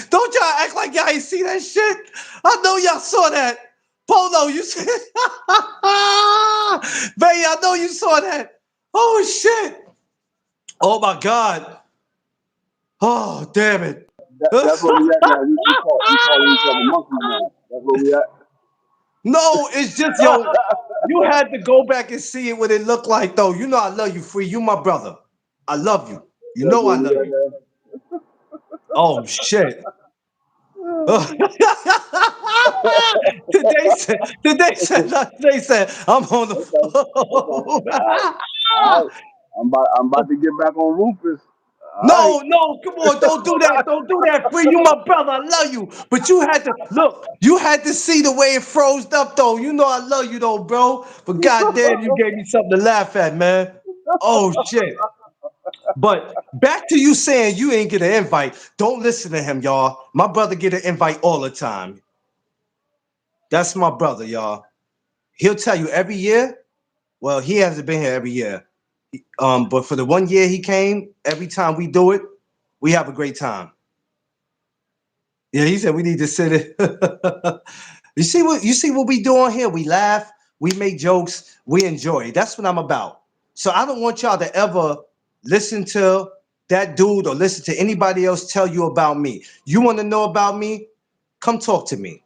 Don't y'all act like y'all ain't see that shit. I know y'all saw that. Polo, you see it? Baby, I know you saw that. Oh shit. Oh my God. Oh damn it. That's where we at now. We calling each other monkeys now. That's where we at. No, it's just yo. You had to go back and see it what it looked like, though. You know I love you, free. You my brother. I love you. You That's know I where we love at you. now. Oh shit. today said I'm on the Okay. Okay. phone. All right. All right. I'm about to get back on Rufus. All right. No, come on, don't do that. Don't do that, free. You my brother. I love you. But you had to look, you had to see the way it froze up, though. You know I love you though, bro. But goddamn, you gave me something to laugh at, man. Oh shit. But back to you saying you ain't get an invite. Don't listen to him, y'all. My brother get an invite all the time. That's my brother, y'all. He'll tell you every year. Well, he hasn't been here every year. But for the 1 year he came, every time we do it, we have a great time. Yeah, he said we need to sit it. You see what we do on here? We laugh, we make jokes, we enjoy. That's what I'm about. So I don't want y'all to ever listen to that dude or listen to anybody else tell you about me. You want to know about me? Come talk to me.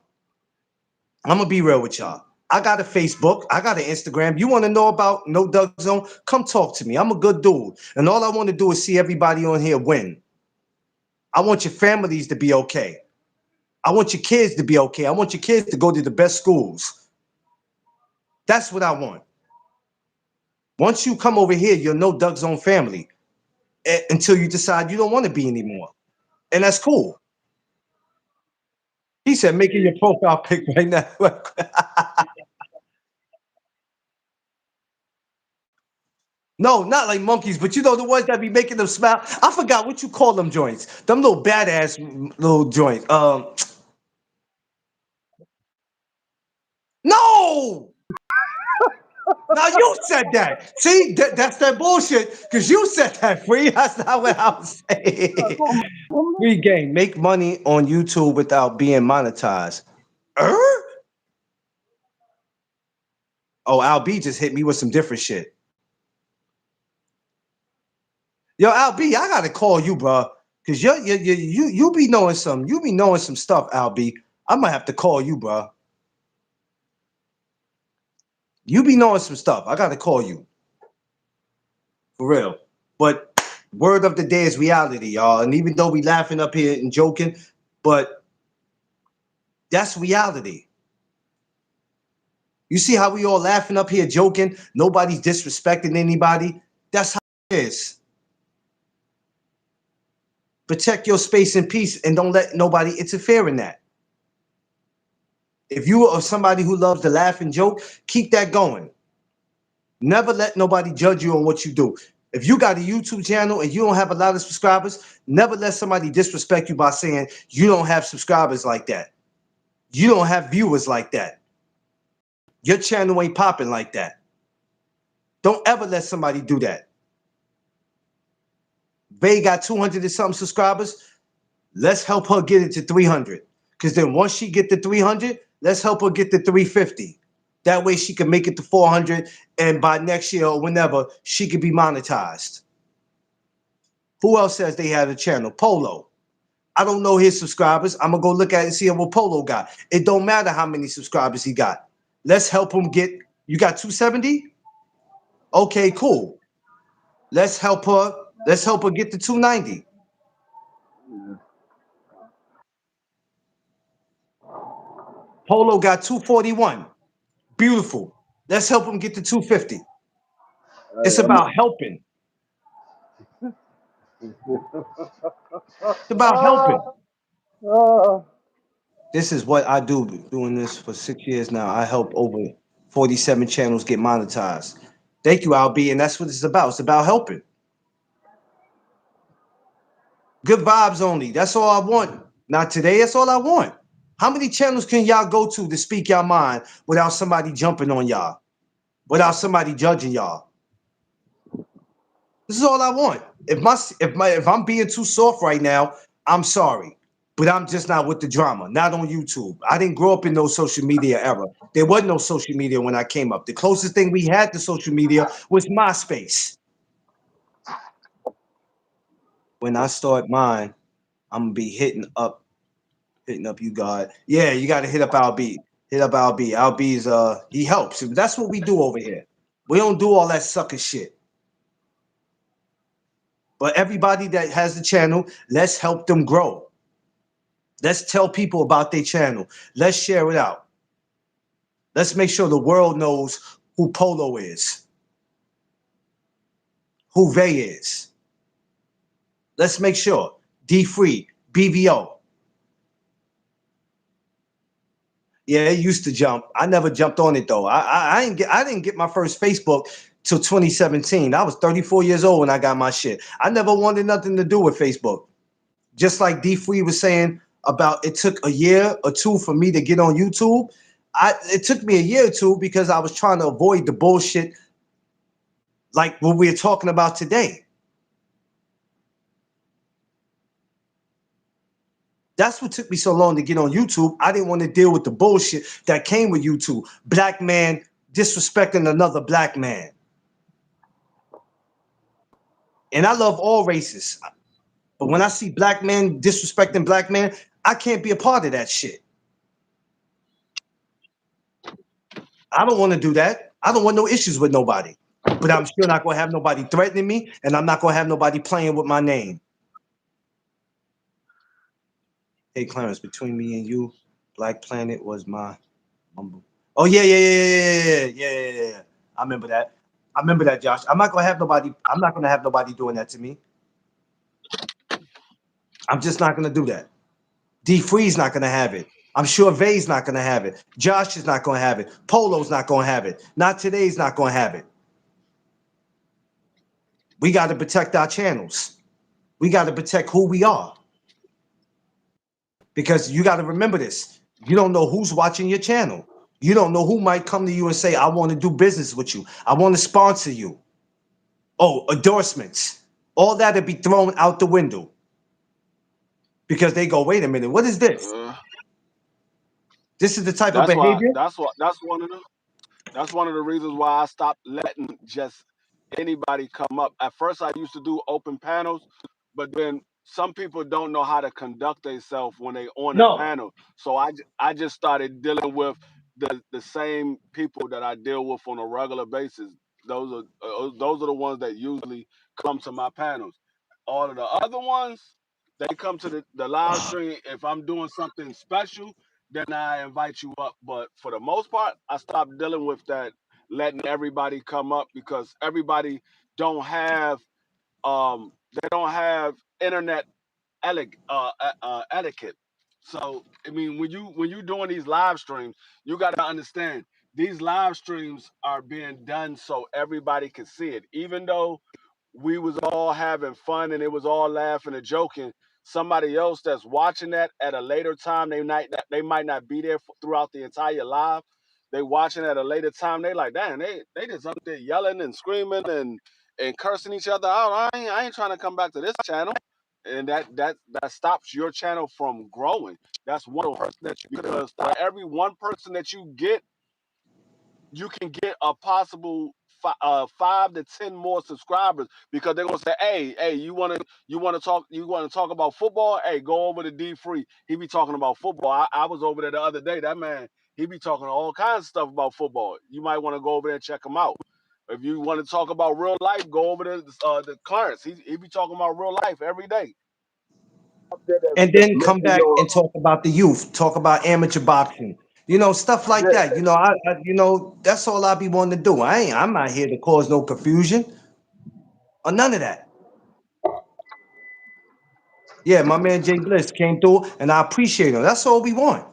I'm gonna be real with y'all. I got a Facebook, I got an Instagram. You want to know about No Doug Zone? Come talk to me. I'm a good dude, and all I want to do is see everybody on here win. I want your families to be okay. I want your kids to be okay. I want your kids to go to the best schools. That's what I want. Once you come over here, you're No Doug Zone family until you decide you don't want to be anymore, and that's cool. He said, making your profile pic right now. No, not like monkeys, but you know the ones that be making them smile. I forgot what you call them joints. Them little badass little joints. No. Now you said that. See, that's that bullshit. Cause you said that, free. That's not what I was saying. Free game. Make money on YouTube without being monetized. Er? Oh, Al B just hit me with some different shit. Yo, Al B, I gotta call you, bro. Cause you be knowing some stuff, Albie. I might have to call you, bro. You be knowing some stuff. I gotta call you. For real. But word of the day is reality, y'all. And even though we laughing up here and joking, but that's reality. You see how we all laughing up here joking? Nobody's disrespecting anybody. That's how it is. Protect your space and peace and don't let nobody interfere in that. If you are somebody who loves to laugh and joke, keep that going. Never let nobody judge you on what you do. If you got a YouTube channel and you don't have a lot of subscribers, never let somebody disrespect you by saying you don't have subscribers like that. You don't have viewers like that. Your channel ain't popping like that. Don't ever let somebody do that. Vay got 200 and something subscribers. Let's help her get it to 300. Because then once she get to 300, let's help her get to 350. That way she can make it to 400, and by next year or whenever, she could be monetized. Who else says they had a channel? Polo. I don't know his subscribers. I'm going to go look at it and see what Polo got. It don't matter how many subscribers he got. Let's help him get, you got 270? Okay, cool. Let's help her get to 290. Polo got 241. Beautiful. Let's help him get to 250. It's about helping. It's about helping. This is what I do, doing this for 6 years now. I help over 47 channels get monetized. Thank you, Albie. And that's what it's about. It's about helping. Good vibes only. That's all I want. Not today. That's all I want. How many channels can y'all go to speak your mind without somebody jumping on y'all? Without somebody judging y'all? This is all I want. If I'm being too soft right now, I'm sorry. But I'm just not with the drama, not on YouTube. I didn't grow up in no social media era. There wasn't no social media when I came up. The closest thing we had to social media was MySpace. When I start mine, I'm gonna be hitting up you, God. Yeah, you gotta hit up Albie. Hit up Albie. Albie's he helps. That's what we do over here. We don't do all that sucker shit. But everybody that has the channel, let's help them grow. Let's tell people about their channel. Let's share it out. Let's make sure the world knows who Polo is, who Vay is. Let's make sure. D-Free, BVO. Yeah, it used to jump. I never jumped on it though. I didn't get my first Facebook till 2017. I was 34 years old when I got my shit. I never wanted nothing to do with Facebook. Just like D-Free was saying about it took a year or two for me to get on YouTube. It took me a year or two because I was trying to avoid the bullshit like what we're talking about today. That's what took me so long to get on YouTube. I didn't want to deal with the bullshit that came with YouTube. Black man disrespecting another black man. And I love all races. But when I see black men disrespecting black men, I can't be a part of that shit. I don't want to do that. I don't want no issues with nobody. But I'm still not going to have nobody threatening me, and I'm not going to have nobody playing with my name. Hey, Clarence, between me and you, Black Planet was my humble. Oh, yeah. I remember that, Josh. I'm not going to have nobody doing that to me. I'm just not going to do that. D-Free's not going to have it. I'm sure Vay's not going to have it. Josh is not going to have it. Polo's not going to have it. Not today's not going to have it. We got to protect our channels. We got to protect who we are. Because you got to remember this. You don't know who's watching your channel. You don't know who might come to you and say, I want to do business with you. I want to sponsor you. Oh, endorsements. All that would be thrown out the window. Because they go, wait a minute, what is this? This is the type of behavior? That's one of the reasons why I stopped letting just anybody come up. At first I used to do open panels, but then some people don't know how to conduct themselves when they on a No. panel. So I just started dealing with the same people that I deal with on a regular basis. Those are the ones that usually come to my panels. All of the other ones, they come to the live stream. If I'm doing something special, then I invite you up. But for the most part, I stopped dealing with that, letting everybody come up because everybody don't have they don't have internet etiquette. So I mean, when you doing these live streams, you got to understand these live streams are being done so everybody can see it. Even though we was all having fun and it was all laughing and joking, somebody else that's watching that at a later time, they might not be there throughout the entire live. They watching at a later time. They like, damn, they just up there yelling and screaming and cursing each other out. I ain't trying to come back to this channel, and that stops your channel from growing. That's one person that you, because for every one person that you get, you can get a possible 5 to 10 more subscribers because they're gonna say, hey, you want to talk about football? Hey, go over to D Free. He be talking about football. I was over there the other day. That man, he be talking all kinds of stuff about football. You might want to go over there and check him out. If you want to talk about real life, go over to the Clarence. He be talking about real life every day. And That's then come making back your and talk about the youth, talk about amateur boxing, stuff like yeah. that. That's all I be wanting to do. I'm not here to cause no confusion or none of that. Yeah, my man Jay Bliss came through, and I appreciate him. That's all we want.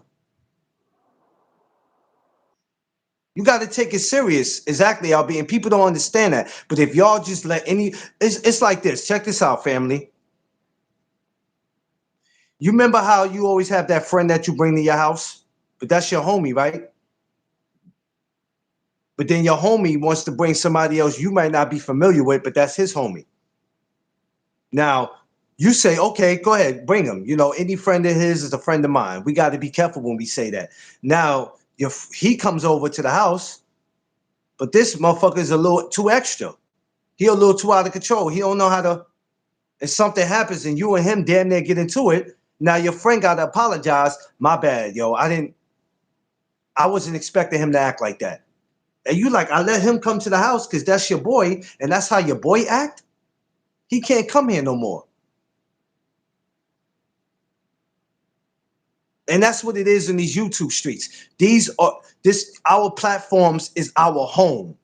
You got to take it serious. Exactly, LB. And people don't understand that. But if y'all just it's like this. Check this out, family. You remember how you always have that friend that you bring to your house? But that's your homie, right? But then your homie wants to bring somebody else you might not be familiar with, but that's his homie. Now, you say, okay, go ahead, bring him. Any friend of his is a friend of mine. We got to be careful when we say that. Now, if he comes over to the house, but this motherfucker is a little too extra. He a little too out of control. He don't know how to. If something happens and you and him damn near get into it, now your friend got to apologize. My bad, yo. I wasn't expecting him to act like that. And you like, I let him come to the house because that's your boy, and that's how your boy act? He can't come here no more. And that's what it is in these YouTube streets. Our platforms is our home.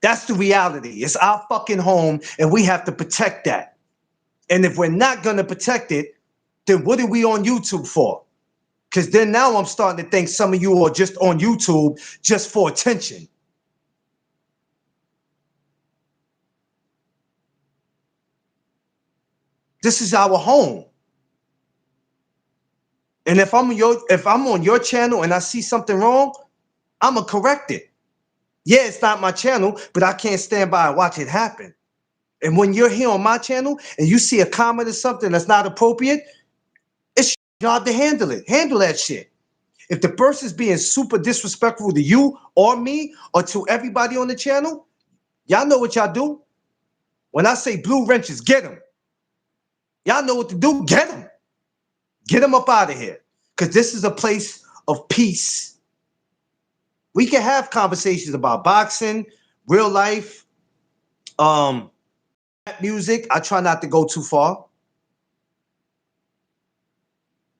That's the reality. It's our fucking home, and we have to protect that. And if we're not gonna protect it, then what are we on YouTube for? Because then now I'm starting to think some of you are just on YouTube just for attention. This is our home. And if I'm on your channel and I see something wrong, I'ma correct it. Yeah, it's not my channel, but I can't stand by and watch it happen. And when you're here on my channel and you see a comment or something that's not appropriate, it's your job to handle it. Handle that shit. If the person's being super disrespectful to you or me or to everybody on the channel, y'all know what y'all do. When I say blue wrenches, get them. Y'all know what to do. Get them. Get them up out of here. Because this is a place of peace. We can have conversations about boxing, real life, music. I try not to go too far.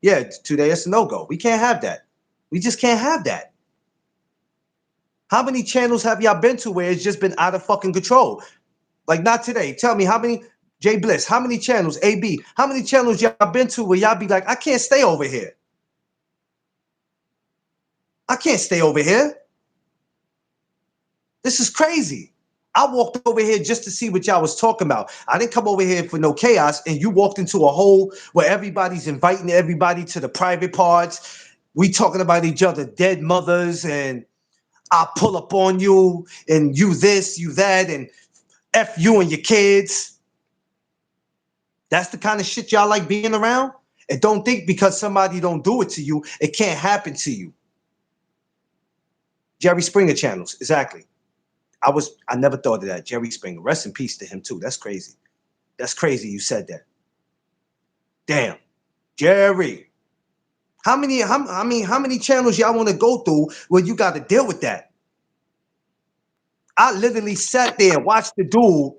Yeah, today it's a no-go. We can't have that. We just can't have that. How many channels have y'all been to where it's just been out of fucking control? Like, not today. Tell me how many, Jay Bliss, how many channels, AB, how many channels y'all been to where y'all be like, I can't stay over here. I can't stay over here. This is crazy. I walked over here just to see what y'all was talking about. I didn't come over here for no chaos, and you walked into a hole where everybody's inviting everybody to the private parts. We talking about each other, dead mothers, and I pull up on you, and you this, you that, and F you and your kids. That's the kind of shit y'all like being around? And don't think because somebody don't do it to you, it can't happen to you. Jerry Springer channels, exactly. I never thought of that. Jerry Springer. Rest in peace to him too. That's crazy. That's crazy you said that. Damn, Jerry. How many channels y'all want to go through where you got to deal with that? I literally sat there and watched the dude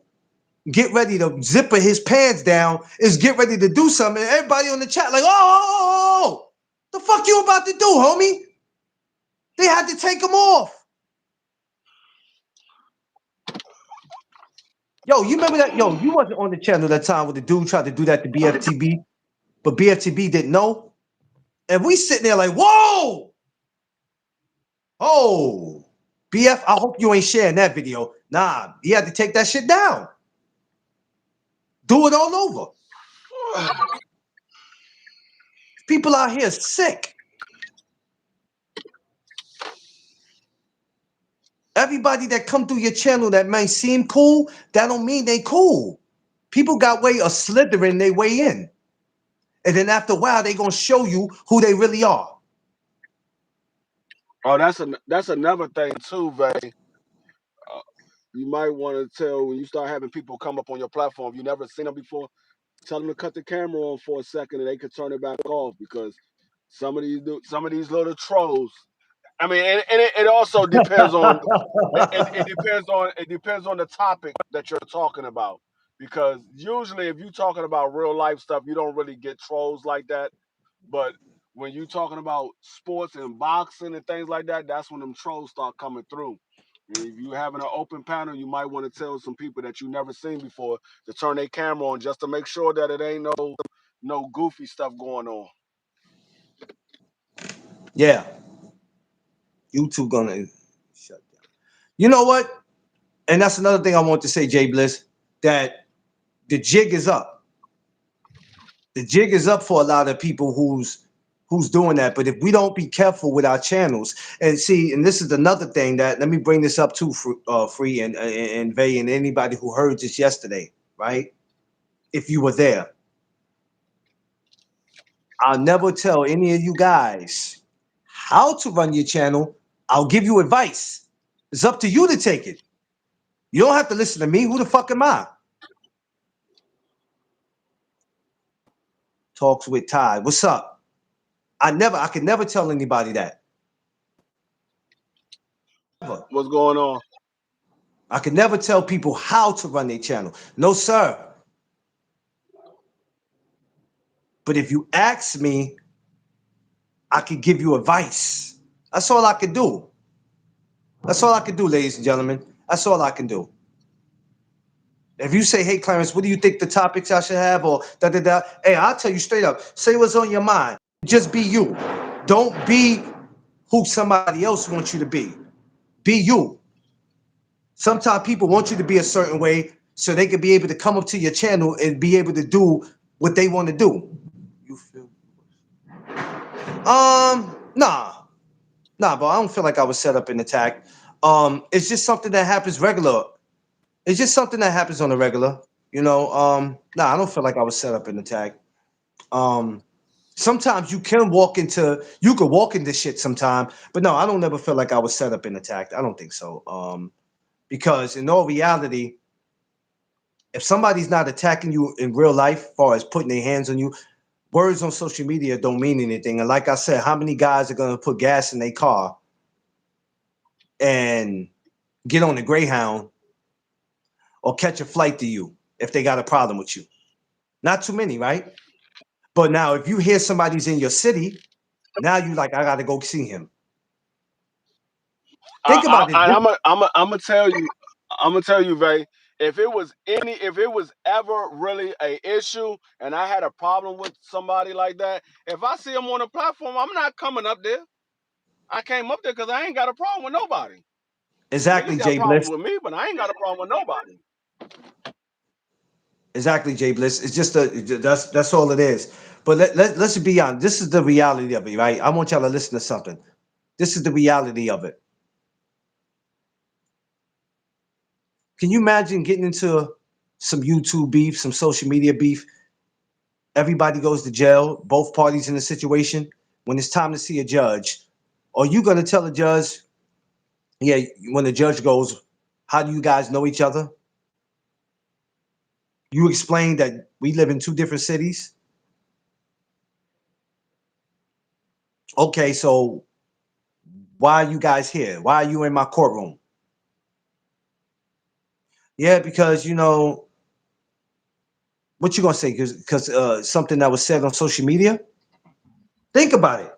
get ready to zipper his pants down, is get ready to do something, and everybody on the chat like, oh, the fuck you about to do, homie? They had to take him off. Yo, you remember that? Yo, you wasn't on the channel that time when the dude tried to do that to BFTB, but BFTB didn't know. And we sitting there like, whoa! Oh, BF, I hope you ain't sharing that video. Nah, he had to take that shit down. Do it all over. People out here sick. Everybody that come through your channel that may seem cool, that don't mean they cool. People got way of slithering their way in. And then after a while, they gonna show you who they really are. Oh, that's another thing too, Vay. You might want to tell when you start having people come up on your platform, you never seen them before, tell them to cut the camera on for a second and they can turn it back off, because some of these little trolls. I mean, and it also depends on it depends on the topic that you're talking about, because usually if you're talking about real life stuff, you don't really get trolls like that. But when you're talking about sports and boxing and things like that, that's when them trolls start coming through. And if you're having an open panel, you might want to tell some people that you never seen before to turn their camera on, just to make sure that it ain't no goofy stuff going on. Yeah. YouTube gonna shut down. You know what? And that's another thing I want to say, Jay Bliss, that the jig is up. The jig is up for a lot of people who's doing that. But if we don't be careful with our channels, and see, and this is another thing that, let me bring this up too, Free and Vay and anybody who heard this yesterday, right? If you were there, I'll never tell any of you guys how to run your channel. I'll give you advice. It's up to you to take it. You don't have to listen to me. Who the fuck am I? Talks with Ty. What's up? I could never tell anybody that. Never. What's going on? I could never tell people how to run their channel. No, sir. But if you ask me, I could give you advice. That's all I could do. That's all I can do, ladies and gentlemen. That's all I can do. If you say, hey, Clarence, what do you think the topics I should have? Or da-da-da. Hey, I'll tell you straight up. Say what's on your mind. Just be you. Don't be who somebody else wants you to be. Be you. Sometimes people want you to be a certain way so they can be able to come up to your channel and be able to do what they want to do. You feel? Nah, but I don't feel like I was set up and attacked. It's just something that happens regular. It's just something that happens on the regular. You know, I don't feel like I was set up and attacked. Sometimes you can walk into shit sometime, but no, I don't ever feel like I was set up and attacked. I don't think so. Because in all reality, if somebody's not attacking you in real life, as far as putting their hands on you, words on social media don't mean anything. And like I said, how many guys are gonna put gas in their car and get on the Greyhound or catch a flight to you if they got a problem with you? Not too many, right? But now if you hear somebody's in your city, now you like, I gotta go see him. Think about it. I'm gonna tell you, Vay. If it was ever really a issue and I had a problem with somebody like that, if I see them on a platform, I'm not coming up there. I came up there because I ain't got a problem with nobody. Exactly, Niggas got Jay problems Bliss. with me, but I ain't got a problem with nobody. Exactly, Jay Bliss. It's just that's all it is. But let's be honest. This is the reality of it, right? I want y'all to listen to something. This is the reality of it. Can you imagine getting into some YouTube beef, some social media beef? Everybody goes to jail, both parties in the situation. When it's time to see a judge, are you going to tell a judge, yeah, when the judge goes, how do you guys know each other? You explain that we live in two different cities. Okay, so why are you guys here? Why are you in my courtroom? Yeah, because what you gonna say? Because something that was said on social media. Think about it.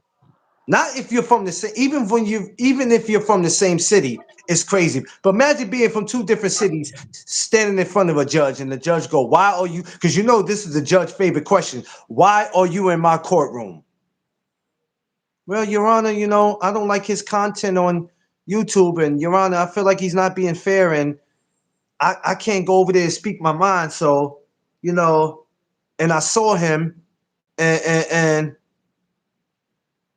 Not if you're from the same, even if you're from the same city, it's crazy. But imagine being from two different cities, standing in front of a judge, and the judge go, "Why are you?" Because this is the judge's favorite question. Why are you in my courtroom? Well, Your Honor, I don't like his content on YouTube, and Your Honor, I feel like he's not being fair, and I can't go over there and speak my mind. So, and I saw him, and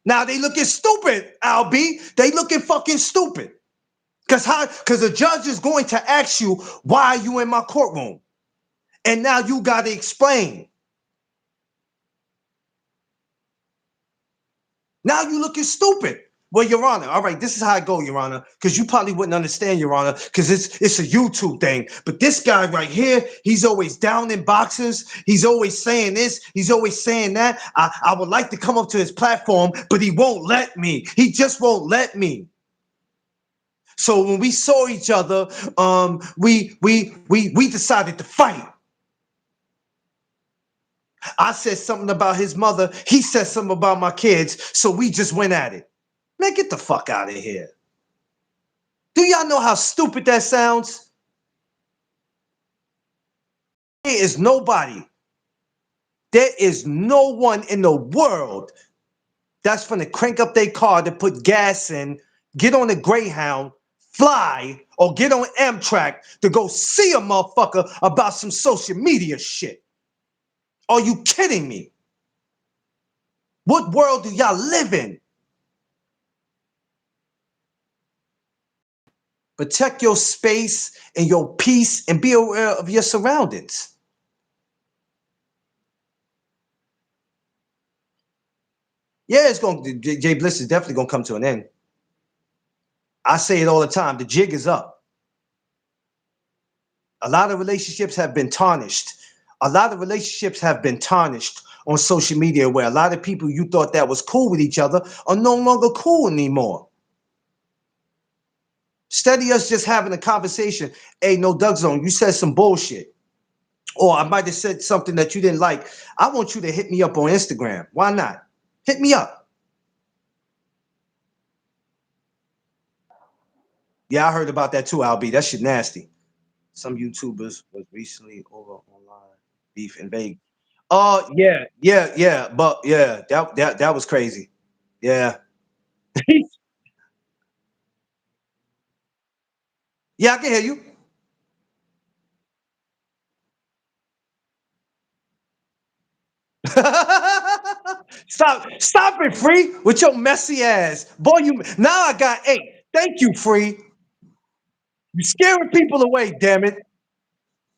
now they looking stupid, Albie. They looking fucking stupid. Because the judge is going to ask you, why are you in my courtroom? And now you got to explain. Now you looking stupid. Well, Your Honor, all right, this is how I go, Your Honor, because you probably wouldn't understand, Your Honor, because it's a YouTube thing. But this guy right here, he's always down in boxes. He's always saying this. He's always saying that. I would like to come up to his platform, but he won't let me. He just won't let me. So when we saw each other, we decided to fight. I said something about his mother. He said something about my kids. So we just went at it. Man, get the fuck out of here. Do y'all know how stupid that sounds? There is nobody. There is no one in the world that's going to crank up their car to put gas in, get on a Greyhound, fly, or get on Amtrak to go see a motherfucker about some social media shit. Are you kidding me? What world do y'all live in? Protect your space and your peace and be aware of your surroundings. Yeah, Jay Bliss is definitely gonna come to an end. I say it all the time. The jig is up. A lot of relationships have been tarnished. A lot of relationships have been tarnished on social media where a lot of people you thought that was cool with each other are no longer cool anymore. Instead of us just having a conversation, hey, no Doug Zone, you said some bullshit. Or I might have said something that you didn't like. I want you to hit me up on Instagram. Why not? Hit me up. Yeah, I heard about that too, Albie. That shit nasty. Some YouTubers was recently over online beef in Vegas. Oh yeah. But yeah, that was crazy. Yeah. Yeah, I can hear you. Stop it, Free, with your messy ass. Boy, you now I got 8. Thank you, Free. You scaring people away, damn it.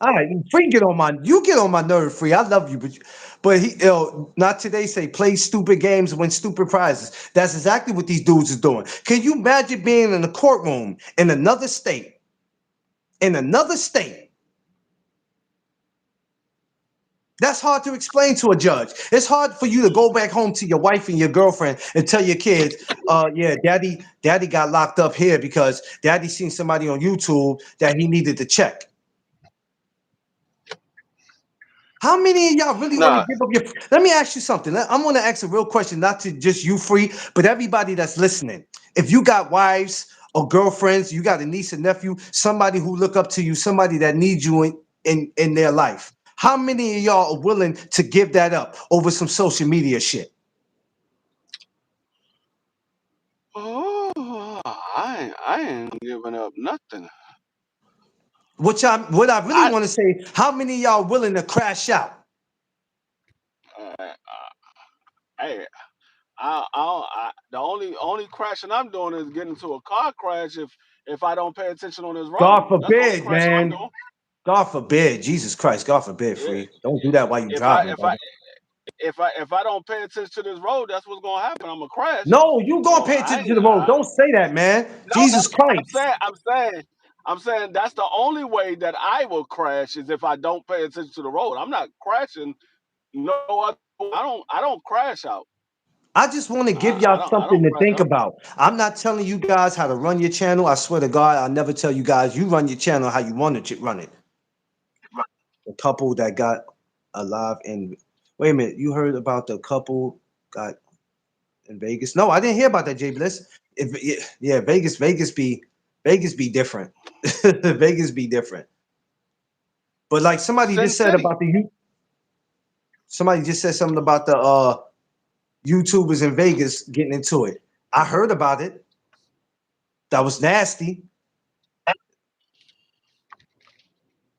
All right, Free get on my nerve, Free. I love you, but not today say play stupid games, win stupid prizes. That's exactly what these dudes is doing. Can you imagine being in a courtroom in another state? In another state. That's hard to explain to a judge. It's hard for you to go back home to your wife and your girlfriend and tell your kids, yeah, daddy got locked up here because daddy seen somebody on YouTube that he needed to check. How many of y'all really want to Nah, give up your? Let me ask you something. I'm going to ask a real question, not to just you, Free, but everybody that's listening. If you got wives or girlfriends, you got a niece and nephew, somebody who look up to you, somebody that needs you in their life. How many of y'all are willing to give that up over some social media shit? oh, I ain't giving up nothing. What I really I want to say, how many of y'all willing to crash out? uh, hey, the only crashing I'm doing is getting into a car crash if I don't pay attention on this road. God That's the only forbid, crashing I'm man. doing. God forbid. Jesus Christ. God forbid, Yeah, Free. Don't do that while you if I driving, if I brother. if I don't pay attention to this road, that's what's gonna happen. I'm gonna crash. No, you gonna So pay attention to the road. Don't say that, man. no, Jesus that's what Christ. I'm saying that's the only way that I will crash is if I don't pay attention to the road. I'm not crashing no other. I don't crash out. I just want to give I y'all don't I something don't to press think them. about. I'm not telling you guys how to run your channel. I swear to God, I'll never tell you guys. You run your channel how you want to run it. The couple that got alive in. Wait a minute. You heard about the couple got in Vegas? No, I didn't hear about that, Jay Bliss. Yeah, Vegas be different. Vegas be different. But like somebody Sin just said City. about the somebody just said something about the YouTubers in Vegas getting into it. I heard about it. That was nasty.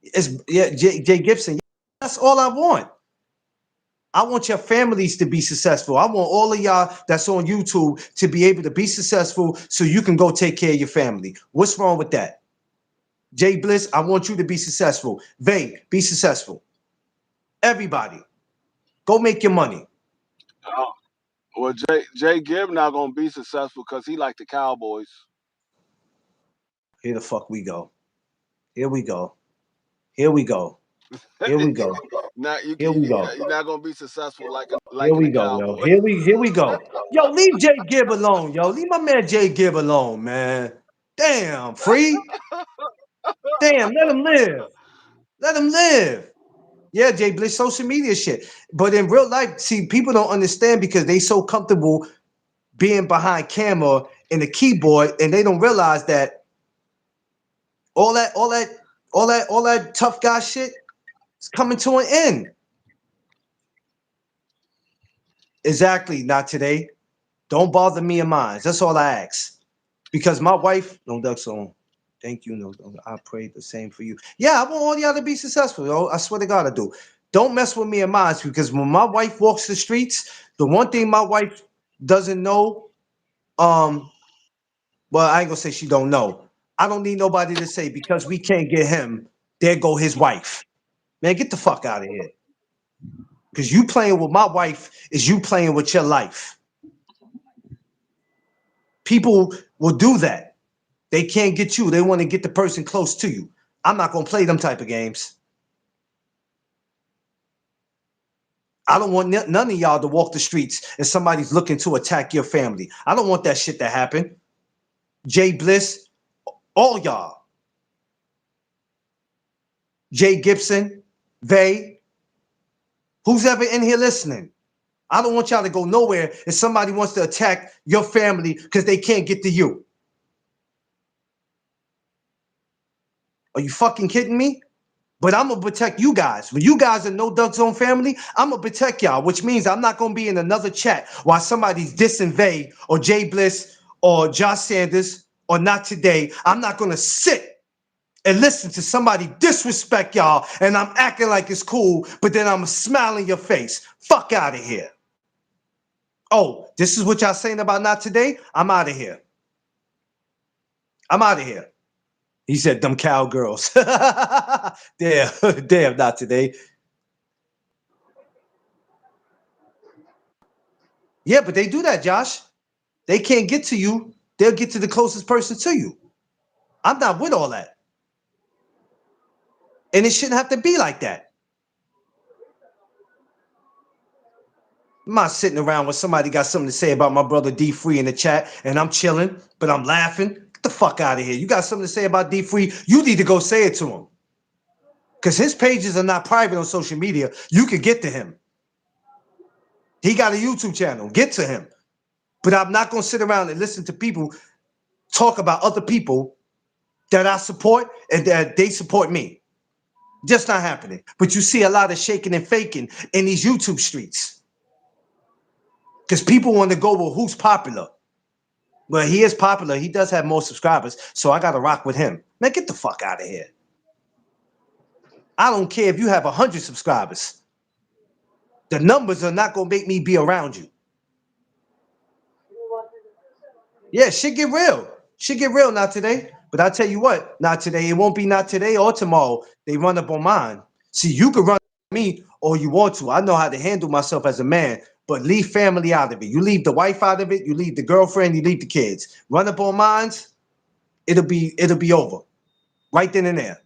It's yeah, Jay Gibson. That's all I want. I want your families to be successful. I want all of y'all that's on YouTube to be able to be successful so you can go take care of your family. What's wrong with that? Jay Bliss, I want you to be successful. Vay, be successful. Everybody, go make your money. Uh, well, Jay Gibb not gonna be successful because he like the Cowboys. Here the fuck we go. Here we go. Here we go. Here we go. Not you, Here we go. you're not gonna be successful Here liking we the go, yo. Cowboys. Here we go. Yo, leave Jay Gibb alone, yo. Leave my man Jay Gibb alone, man. Damn, free. Damn, let him live. Let him live. Yeah, Jay Bliss, social media shit. But in real life, see, people don't understand because they so comfortable being behind camera and the keyboard, and they don't realize that all that, all that, all that tough guy shit is coming to an end. Exactly, not today. Don't bother me and mine. That's all I ask. Because my wife, no ducks on. Thank you, no. I pray the same for you. Yeah, I want all y'all to be successful. Yo. I swear to God, I do. Don't mess with me and mine because when my wife walks the streets, the one thing my wife doesn't know, um, well, I ain't gonna say she don't know. I don't need nobody to say because we can't get him. There go his wife. Man, get the fuck out of here. Because you playing with my wife is you playing with your life. People will do that. They can't get you. They want to get the person close to you. I'm not gonna play them type of games. I don't want none of y'all to walk the streets and somebody's looking to attack your family. I don't want that shit to happen. Jay Bliss, all y'all. Jay Gibson, Vay, who's ever in here listening. I don't want y'all to go nowhere if somebody wants to attack your family because they can't get to you. Are you fucking kidding me? But I'm gonna protect you guys. When you guys are No Duck Zone family, I'm gonna protect y'all, which means I'm not gonna be in another chat while somebody's dissing Vay or Jay Bliss or Josh Sanders or Not Today. I'm not gonna sit and listen to somebody disrespect y'all and I'm acting like it's cool, but then I'm smiling your face. Fuck out of here. Oh, this is what y'all saying about Not Today? I'm out of here. I'm out of here. He said, "Them cowgirls." Damn, damn, Not Today. Yeah, but they do that, Josh. They can't get to you. They'll get to the closest person to you. I'm not with all that. And it shouldn't have to be like that. I'm not sitting around when somebody got something to say about my brother D Free in the chat and I'm chilling, but I'm laughing. Get the fuck out of here. You got something to say about D Free? You need to go say it to him. Because his pages are not private on social media. You could get to him. He got a YouTube channel. Get to him. But I'm not going to sit around and listen to people talk about other people that I support and that they support me. Just not happening. But you see a lot of shaking and faking in these YouTube streets. Because people want to go with who's popular. Well, he is popular. He does have more subscribers. So I got to rock with him. Man, get the fuck out of here. I don't care if you have 100 subscribers. The numbers are not going to make me be around you. Yeah, shit get real. Shit get real not today. But I tell you what, not today. It won't be not today or tomorrow. They run up on mine. See, you can run me all you want to. I know how to handle myself as a man, but leave family out of it. You leave the wife out of it, you leave the girlfriend, you leave the kids. Run up on mines, it'll be over. Right then and there.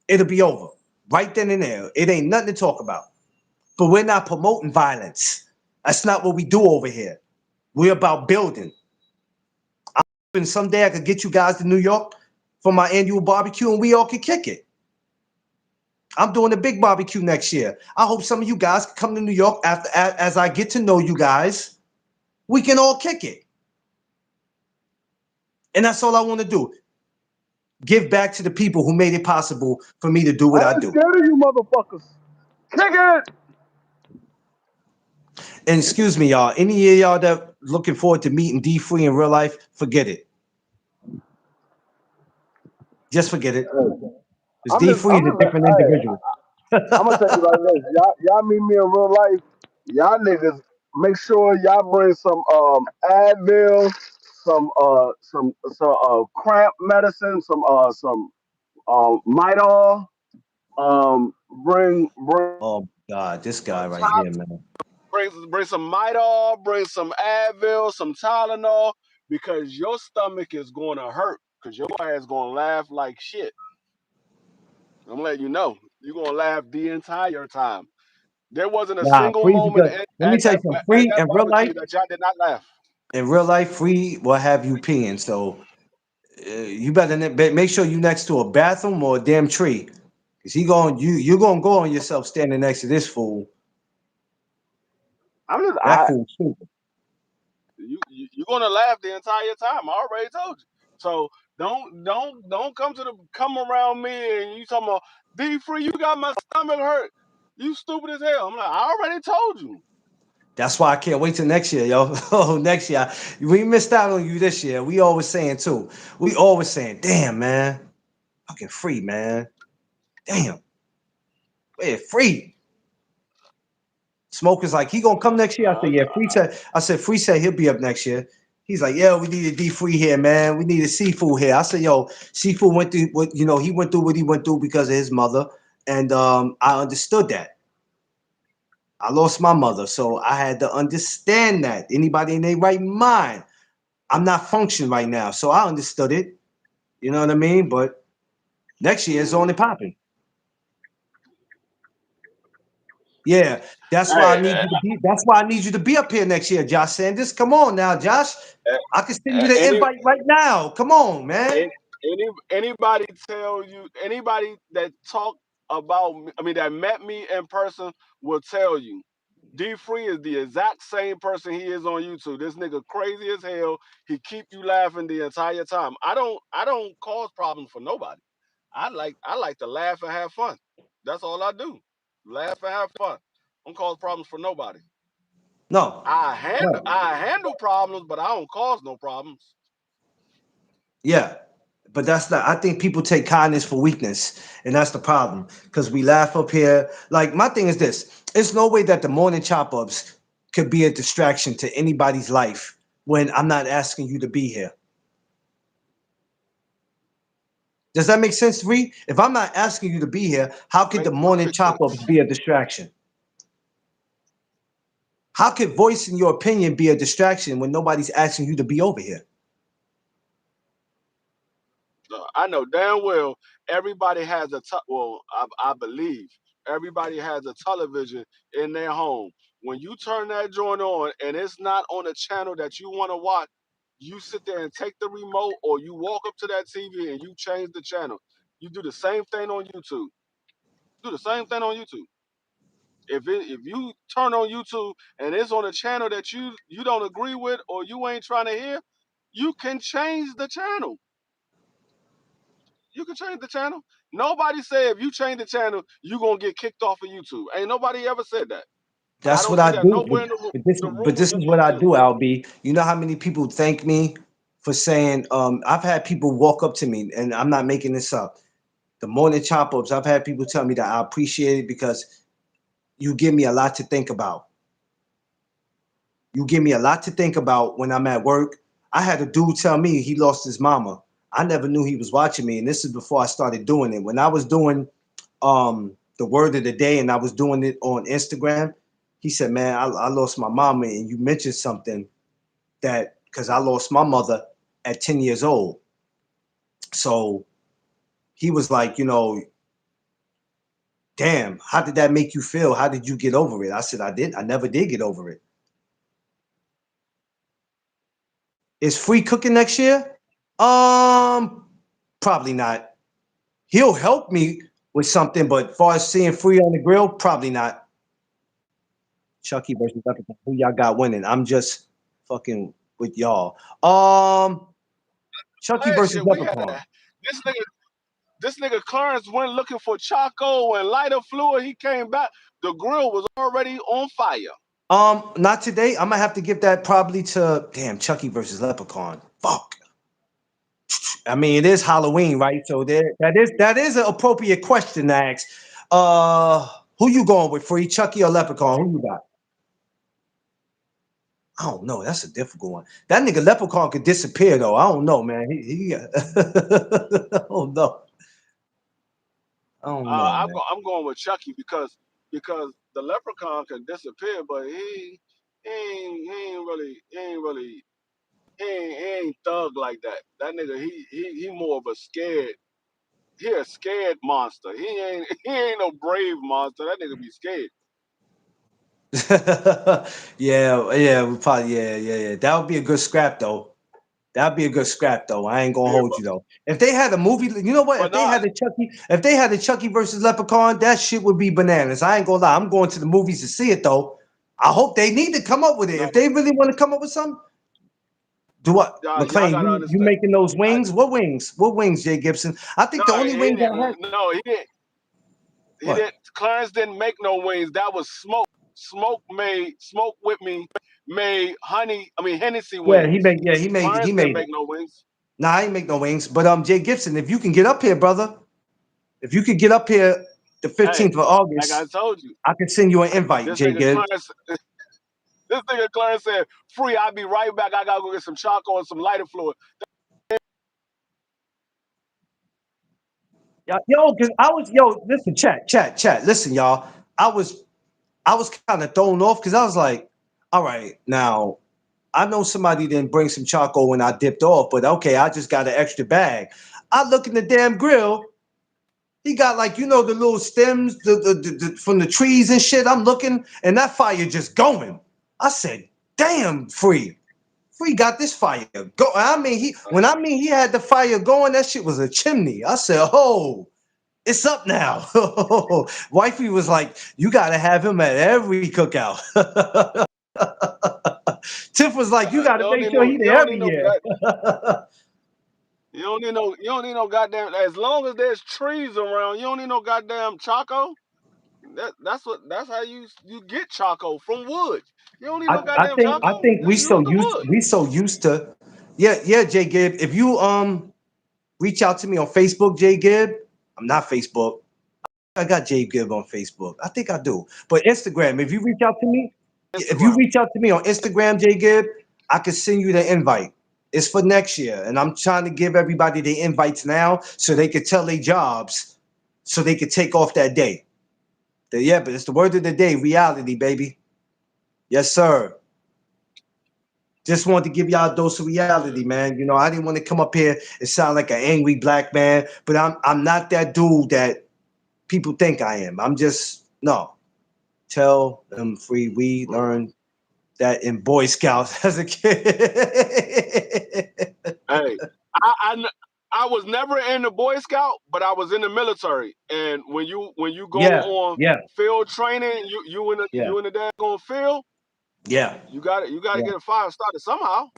It'll be over. Right then and there. It ain't nothing to talk about. But we're not promoting violence. That's not what we do over here. We're about building. And someday I could get you guys to New York for my annual barbecue and we all could kick it. I'm doing a big barbecue next year. I hope some of you guys can come to New York after as I get to know you guys. We can all kick it. And that's all I want to do. Give back to the people who made it possible for me to do what I I ain't do. scared of you motherfuckers. Kick it. And excuse me, y'all. Any of y'all that looking forward to meeting D Free in real life, forget it. Just forget it. Hey, Because D Free is a different individual. I'm gonna tell you like this. Y'all meet me in real life. Y'all niggas make sure y'all bring some Advil, some cramp medicine, some Midol. Bring Oh God, this guy right top. here, man. Bring some Midol, bring some Advil, some Tylenol, because your stomach is going to hurt, because your ass going to laugh like shit. I'm letting you know. You're going to laugh the entire time. There wasn't a Nah, single Free moment because let me at tell you that something. at Free that in real life, barbecue that y'all did not laugh. Free will have you peeing. So you better make sure you next to a bathroom or a damn tree. Cause you're gonna go on yourself standing next to this fool. I'm just That fool stupid. You're gonna laugh the entire time. I already told you. So don't come around me and you talking about D Free. You got my stomach hurt. You stupid as hell. I'm like, I already told you. That's why I can't wait till next year, yo. Oh, next year. We missed out on you this year. We always saying too. We always saying, damn, man. Fucking Free, man. Damn. Man, Free. Smoker's like, he gonna come next year. I said, yeah. Free said he'll be up next year. He's like, yeah, we need a D Free here, man. We need a Seafood here. I said, yo, Seafood went through what he went through what he went through because of his mother. And I understood that. I lost my mother, so I had to understand that. Anybody in their right mind, I'm not functioning right now, so I understood it. You know what I mean? But next year it's on and popping. Yeah, that's why I Hey, need you to be. That's why I need you to be up here next year, Josh Sanders. Come on now, Josh. I can send you the any invite right now. Come on, man. anybody that talk about me, I mean that met me in person will tell you. D Free is the exact same person he is on YouTube. This nigga crazy as hell. He keep you laughing the entire time. I don't cause problems for nobody. I like to laugh and have fun. That's all I do. Laugh and have fun. Don't cause problems for nobody. No, no, I handle problems, but I don't cause no problems. yeah, but that's not. I think people take kindness for weakness, and that's the problem. Because we laugh up here. Like my thing is this: there's no way that the morning chop ups could be a distraction to anybody's life when I'm not asking you to be here. Does that make sense, Ree? If I'm not asking you to be here, how could the Make morning perfect chop ups sense. be a distraction? How could voicing your opinion be a distraction when nobody's asking you to be over here? I know damn well everybody has well, I believe everybody has a television in their home. When you turn that joint on and it's not on a channel that you want to watch, you sit there and take the remote or you walk up to that TV and you change the channel. You do the same thing on YouTube. Do the same thing on YouTube. If you turn on YouTube and it's on a channel that you don't agree with or you ain't trying to hear, you can change the channel. You can change the channel. Nobody said if you change the channel, you gonna get kicked off of YouTube. Ain't nobody ever said that. I That's don't what see I that do. nowhere in the, the But rules this of is what I YouTube. do, Albie. You know how many people thank me for saying, I've had people walk up to me, and I'm not making this up. The morning chop ups, I've had people tell me that I appreciate it because you give me a lot to think about. You give me a lot to think about when I'm at work. I had a dude tell me he lost his mama. I never knew he was watching me, and this is before I started doing it. When I was doing the word of the day and I was doing it on Instagram, he said, "Man, I lost my mama, and you mentioned something that because I lost my mother at 10 years old." So he was like, damn, how did that make you feel? How did you get over it? I said, I never did get over it. Is Free cooking next year? Probably not. He'll help me with something, but as far as seeing Free on the grill, probably not. Chucky versus Leprechaun. Who y'all got winning? I'm just fucking with y'all. Chucky Last versus year we had Leprechaun. this nigga Clarence went looking for Chaco and lighter fluid. He came back. The grill was already on fire. Not today. I'm gonna have to give that probably to damn Chucky versus Leprechaun. Fuck. I mean, it is Halloween, right? So that is an appropriate question to ask. Who you going with, Free Chucky or Leprechaun? Who you got? I don't know. That's a difficult one. That nigga Leprechaun could disappear though. I don't know, man. I don't know. I don't know, man. I'm going with Chucky because the leprechaun can disappear, but he ain't thug like that. That nigga he more of a scared. He a scared monster. He ain't no brave monster. That nigga be scared. Yeah, we probably yeah. That would be a good scrap though. That'd be a good scrap though. I ain't gonna Yeah, hold you though. If they had a movie, you know what? but nah, If they had a Chucky versus Leprechaun, that shit would be bananas. I ain't gonna lie. I'm going to the movies to see it though. I hope they need to come up with it. no, If they really want to come up with something, do what? y'all McLean, gotta you understand. making those I, wings? What wings? What wings, Jay Gibson? I think no, the only wings I had. he didn't. He What? didn't. Clarence didn't make no wings. That was Smoke. Smoke with me made Hennessy Yeah, wings. he Clarence didn't made make it. no wings. Nah, I ain't make no wings. But Jay Gibson, if you can get up here, brother, if you could get up here the Hey, 15th of like I August, told you, I can send you an invite, this Jay nigga Gibbs. Clarence, this nigga Clarence said, "Free, I'll be right back. I gotta go get some charcoal and some lighter fluid." Yo, cause listen, chat. Listen, y'all. I was kind of thrown off because I was like, all right, now I know somebody didn't bring some charcoal when I dipped off, but okay, I just got an extra bag. I look in the damn grill. He got like the little stems from the trees and shit. I'm looking, and that fire just going. I said, "Damn, Free got this fire go." When I mean he had the fire going, that shit was a chimney. I said, "Oh, it's up now." Wifey was like, "You gotta have him at every cookout." Tiff was like, "You gotta make sure he You there don't every need no year." you don't need no goddamn. As long as there's trees around, you don't need no goddamn charcoal. That's how you get charcoal from wood. You don't need I, no I goddamn think I charcoal. think Just use the wood. we so used to yeah, Jay Gibb. If you reach out to me on Facebook, Jay Gibb. I'm not Facebook. I got Jay Gibb on Facebook. I think I do. But Instagram, if you reach out to me, Instagram. on Instagram, Jay Gibb, I can send you the invite. It's for next year. And I'm trying to give everybody the invites now so they could tell their jobs so they could take off that day. Yeah, but it's the word of the day, reality, baby. Yes, sir. Just wanted to give y'all a dose of reality, man. I didn't want to come up here and sound like an angry black man, but I'm not that dude that people think I am. I'm just no. Tell them Free. We learned that in Boy Scouts as a kid. Hey, I was never in the Boy Scout, but I was in the military. And when you go Yeah, on yeah, field training, yeah, you in the daggone field, yeah, you gotta yeah, get a fire started somehow.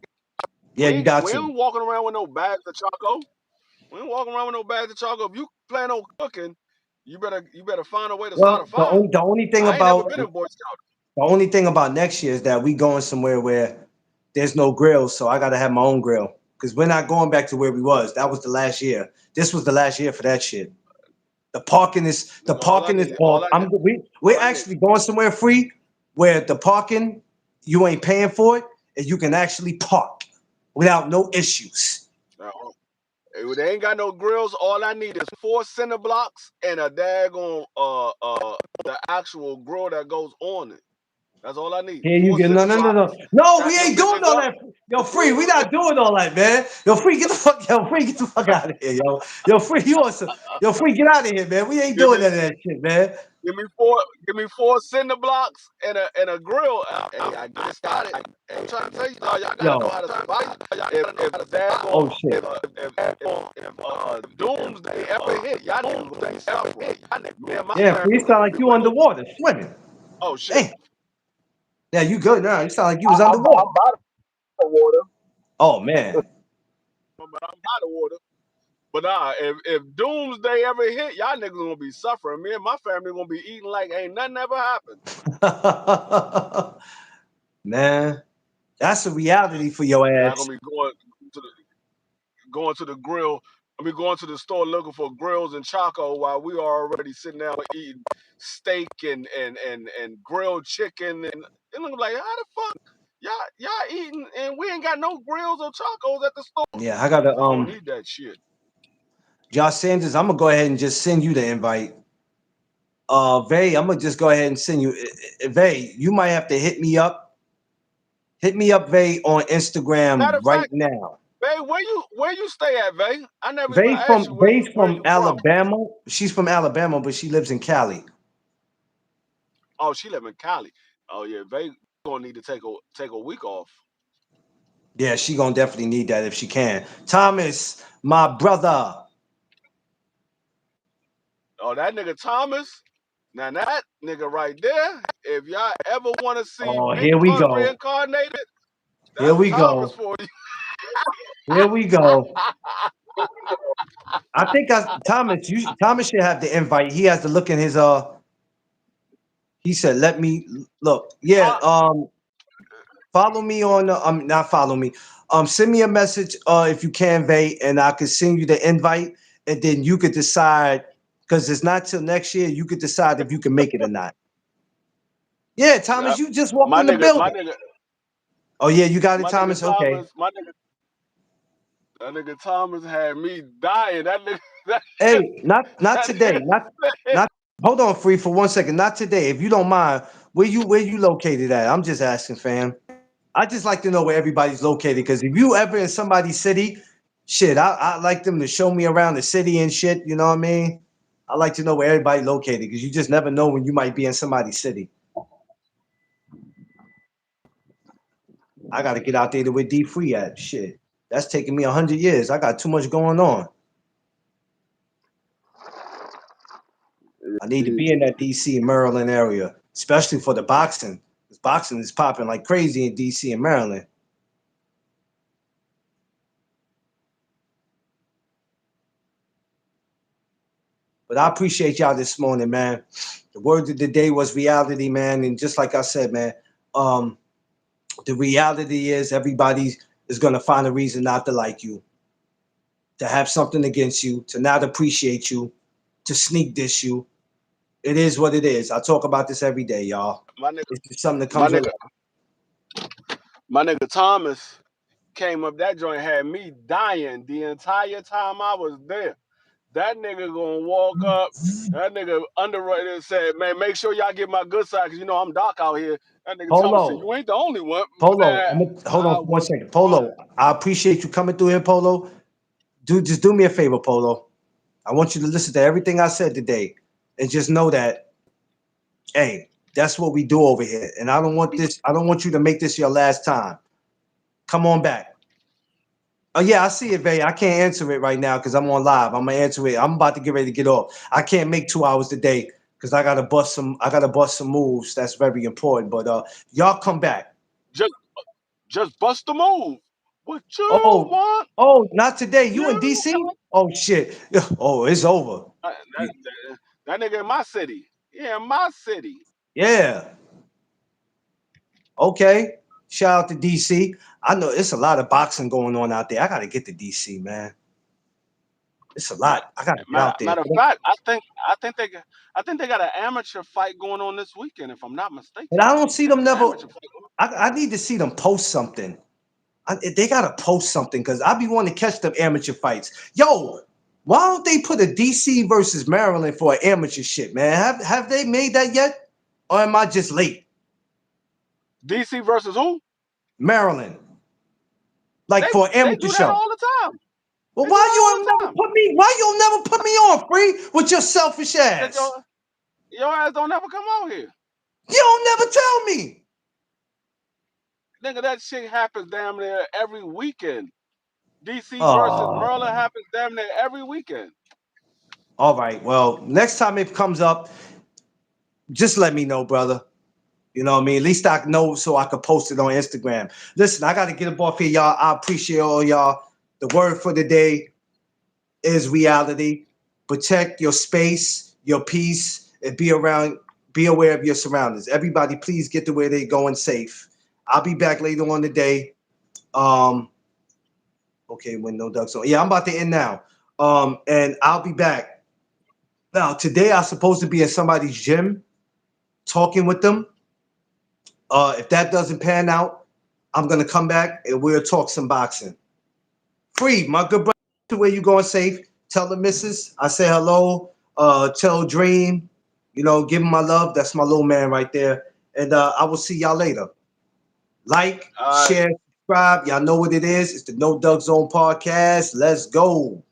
yeah. You got We to. ain't walking around with no bags of charcoal. We ain't walking around with no bags of charcoal. If you plan on cooking, you better find a way to start a Well, the fire. only the only thing I ain't never about been in Boy Scout. the only thing about next year is that we going somewhere where there's no grills, so I got to have my own grill because we're not going back to where we was. That was the last year. This was the last year for that shit. The Nigga, all I parking is need, off. We're all I need. actually going somewhere free where the parking you ain't paying for it and you can actually park without no issues. Uh, they ain't got no grills. All I need is 4 cinder blocks and a daggone the actual grill that goes on it. That's all I need. Here you 4 get no, cinder no, no, blocks. no, no. We Stack them ain't doing bitches all up. that. Yo, free. We not doing all that, man. Yo, free. Get the fuck. Yo, free. Get the fuck out of here, yo. Yo, free. You want some? Yo, free. Get out of here, man. We ain't Give doing me none of that shit, man. give me 4 cinder blocks and a grill. Hey, I get started. I'm trying to tell y'all gotta know Yo. how to survive. If that Oh shit. if doomsday ever hit, y'all niggas gonna be suffering. Me and my Yeah, free. You family sound gonna like be you without. underwater, swimming. Oh shit. Damn. Yeah, you good now? You sound like you was I'm underwater. by the water. Oh man. But I'm by the water. But if doomsday ever hit, y'all niggas gonna be suffering. Me and my family gonna be eating like ain't nothing ever happened. Man, that's a reality for your Y'all ass. gonna be going to the grill. I mean, going to the store looking for grills and Choco while we are already sitting down eating steak and grilled chicken and I'm like, how the fuck y'all eating and we ain't got no grills or Chacos at the store. Yeah, I gotta I don't need that shit. Josh Sanders, I'm gonna go ahead and just send you the invite. Vay, I'm gonna just go ahead and send you. Vay, you might have to hit me up. Hit me up, Vay, on Instagram Matter of right fact, now. Vay, where you stay at, Vay? I never even Vay asked you from where Vay's you from from. Alabama. She's from Alabama, but she lives in Cali. Oh, she live in Cali. Oh yeah, Vay gonna need to take a week off. Yeah, she gonna definitely need that if she can. Thomas, my brother. Oh, that nigga Thomas. Now that nigga right there, if y'all ever want to see Oh, Big here we Pun go. reincarnated, Here that's we Thomas go. for you. Here we go. I think Thomas should have the invite. He has to look in his he said, let me look. Yeah, Uh, follow me on not follow me. Send me a message if you can, Vay, and I could send you the invite, and then you could decide because it's not till next year. You could decide if you can make it or not. Yeah, uh, Thomas, you just walked in the my building. nigga, Oh yeah, you got it, my nigga Thomas. Okay. Thomas, that nigga Thomas had me dying. That nigga, Hey, not that today. nigga said, Not. Hold on, free for 1 second. Not today. If you don't mind, where you located at? I'm just asking, fam. I just like to know where everybody's located because if you ever in somebody's city, shit, I like them to show me around the city and shit. You know what I mean? I like to know where everybody located because you just never know when you might be in somebody's city. I got to get out there to where D Free at. Shit, that's taking me 100 years. I got too much going on. I need to be in that DC and Maryland area, especially for the boxing. Because boxing is popping like crazy in DC and Maryland. But I appreciate y'all this morning, man. The word of the day was reality, man. And just like I said, man, um, the reality is everybody is gonna find a reason not to like you, to have something against you, to not appreciate you, to sneak diss you. It is what it is. I talk about this every day, y'all. my nigga, It's just something that my comes with nigga, life. my nigga Thomas came up. That joint had me dying the entire time I was there. That nigga gonna walk up. That nigga underwriter said, "Man, make sure y'all get my good side, cause you know I'm dark out here." That nigga Thomas said, Polo, "You ain't the only one." Polo. Man, Hold on I for one was second. Polo, I appreciate you coming through here, Polo. Just do me a favor, Polo. I want you to listen to everything I said today and just know that, hey, that's what we do over here. And I don't want you to make this your last time. Come on back. Oh yeah, I see it, Vay. I can't answer it right now because I'm on live. I'm gonna answer it. I'm about to get ready to get off. I can't make 2 hours today because I gotta bust some moves. That's very important. But y'all come back. just bust the move. What you Oh, want? not today. You in You DC? Oh shit. Oh, it's over. that nigga in my city. Yeah, in my city. Yeah. Okay. Shout out to DC. I know it's a lot of boxing going on out there. I gotta get to DC, man. It's a Man, lot. I gotta get out there. matter of fact, I think they got an amateur fight going on this weekend, if I'm not And mistaken. I don't see them An never. amateur fight. I need to see them post something. They gotta post something because I be wanting to catch them amateur fights. Yo, why don't they put a DC versus Maryland for an amateur shit, man? Have they made that yet? Or am I just late? DC versus who? Maryland. Like for an They amateur do that show. all the time. Well, They do why that you all don't the never time. put me? Why you don't never put me on, Free, with your selfish Cause ass? your ass don't ever come out here. You don't never tell me. Nigga, that shit happens damn near every weekend. DC versus Maryland Oh, happens damn near every weekend. all right. Well, next time it comes up, just let me know, brother. You know what I mean? At least I know so I could post it on Instagram. Listen, I got to get up off here, y'all. I appreciate all y'all. The word for the day is reality. Protect your space, your peace, and be aware of your surroundings. Everybody, please get to where they're going safe. I'll be back later on today. Um, okay, when no ducks on. Yeah, I'm about to end now. And I'll be back. Now, today I'm supposed to be in somebody's gym talking with them. If that doesn't pan out, I'm gonna come back and we'll talk some boxing. Free, my good brother, to where you going safe. Tell the missus I say hello. Tell Dream, give him my love. That's my little man right there. And I will see y'all later. Like, All right. share, subscribe. Y'all know what it is. It's the No Doug Zone podcast. Let's go.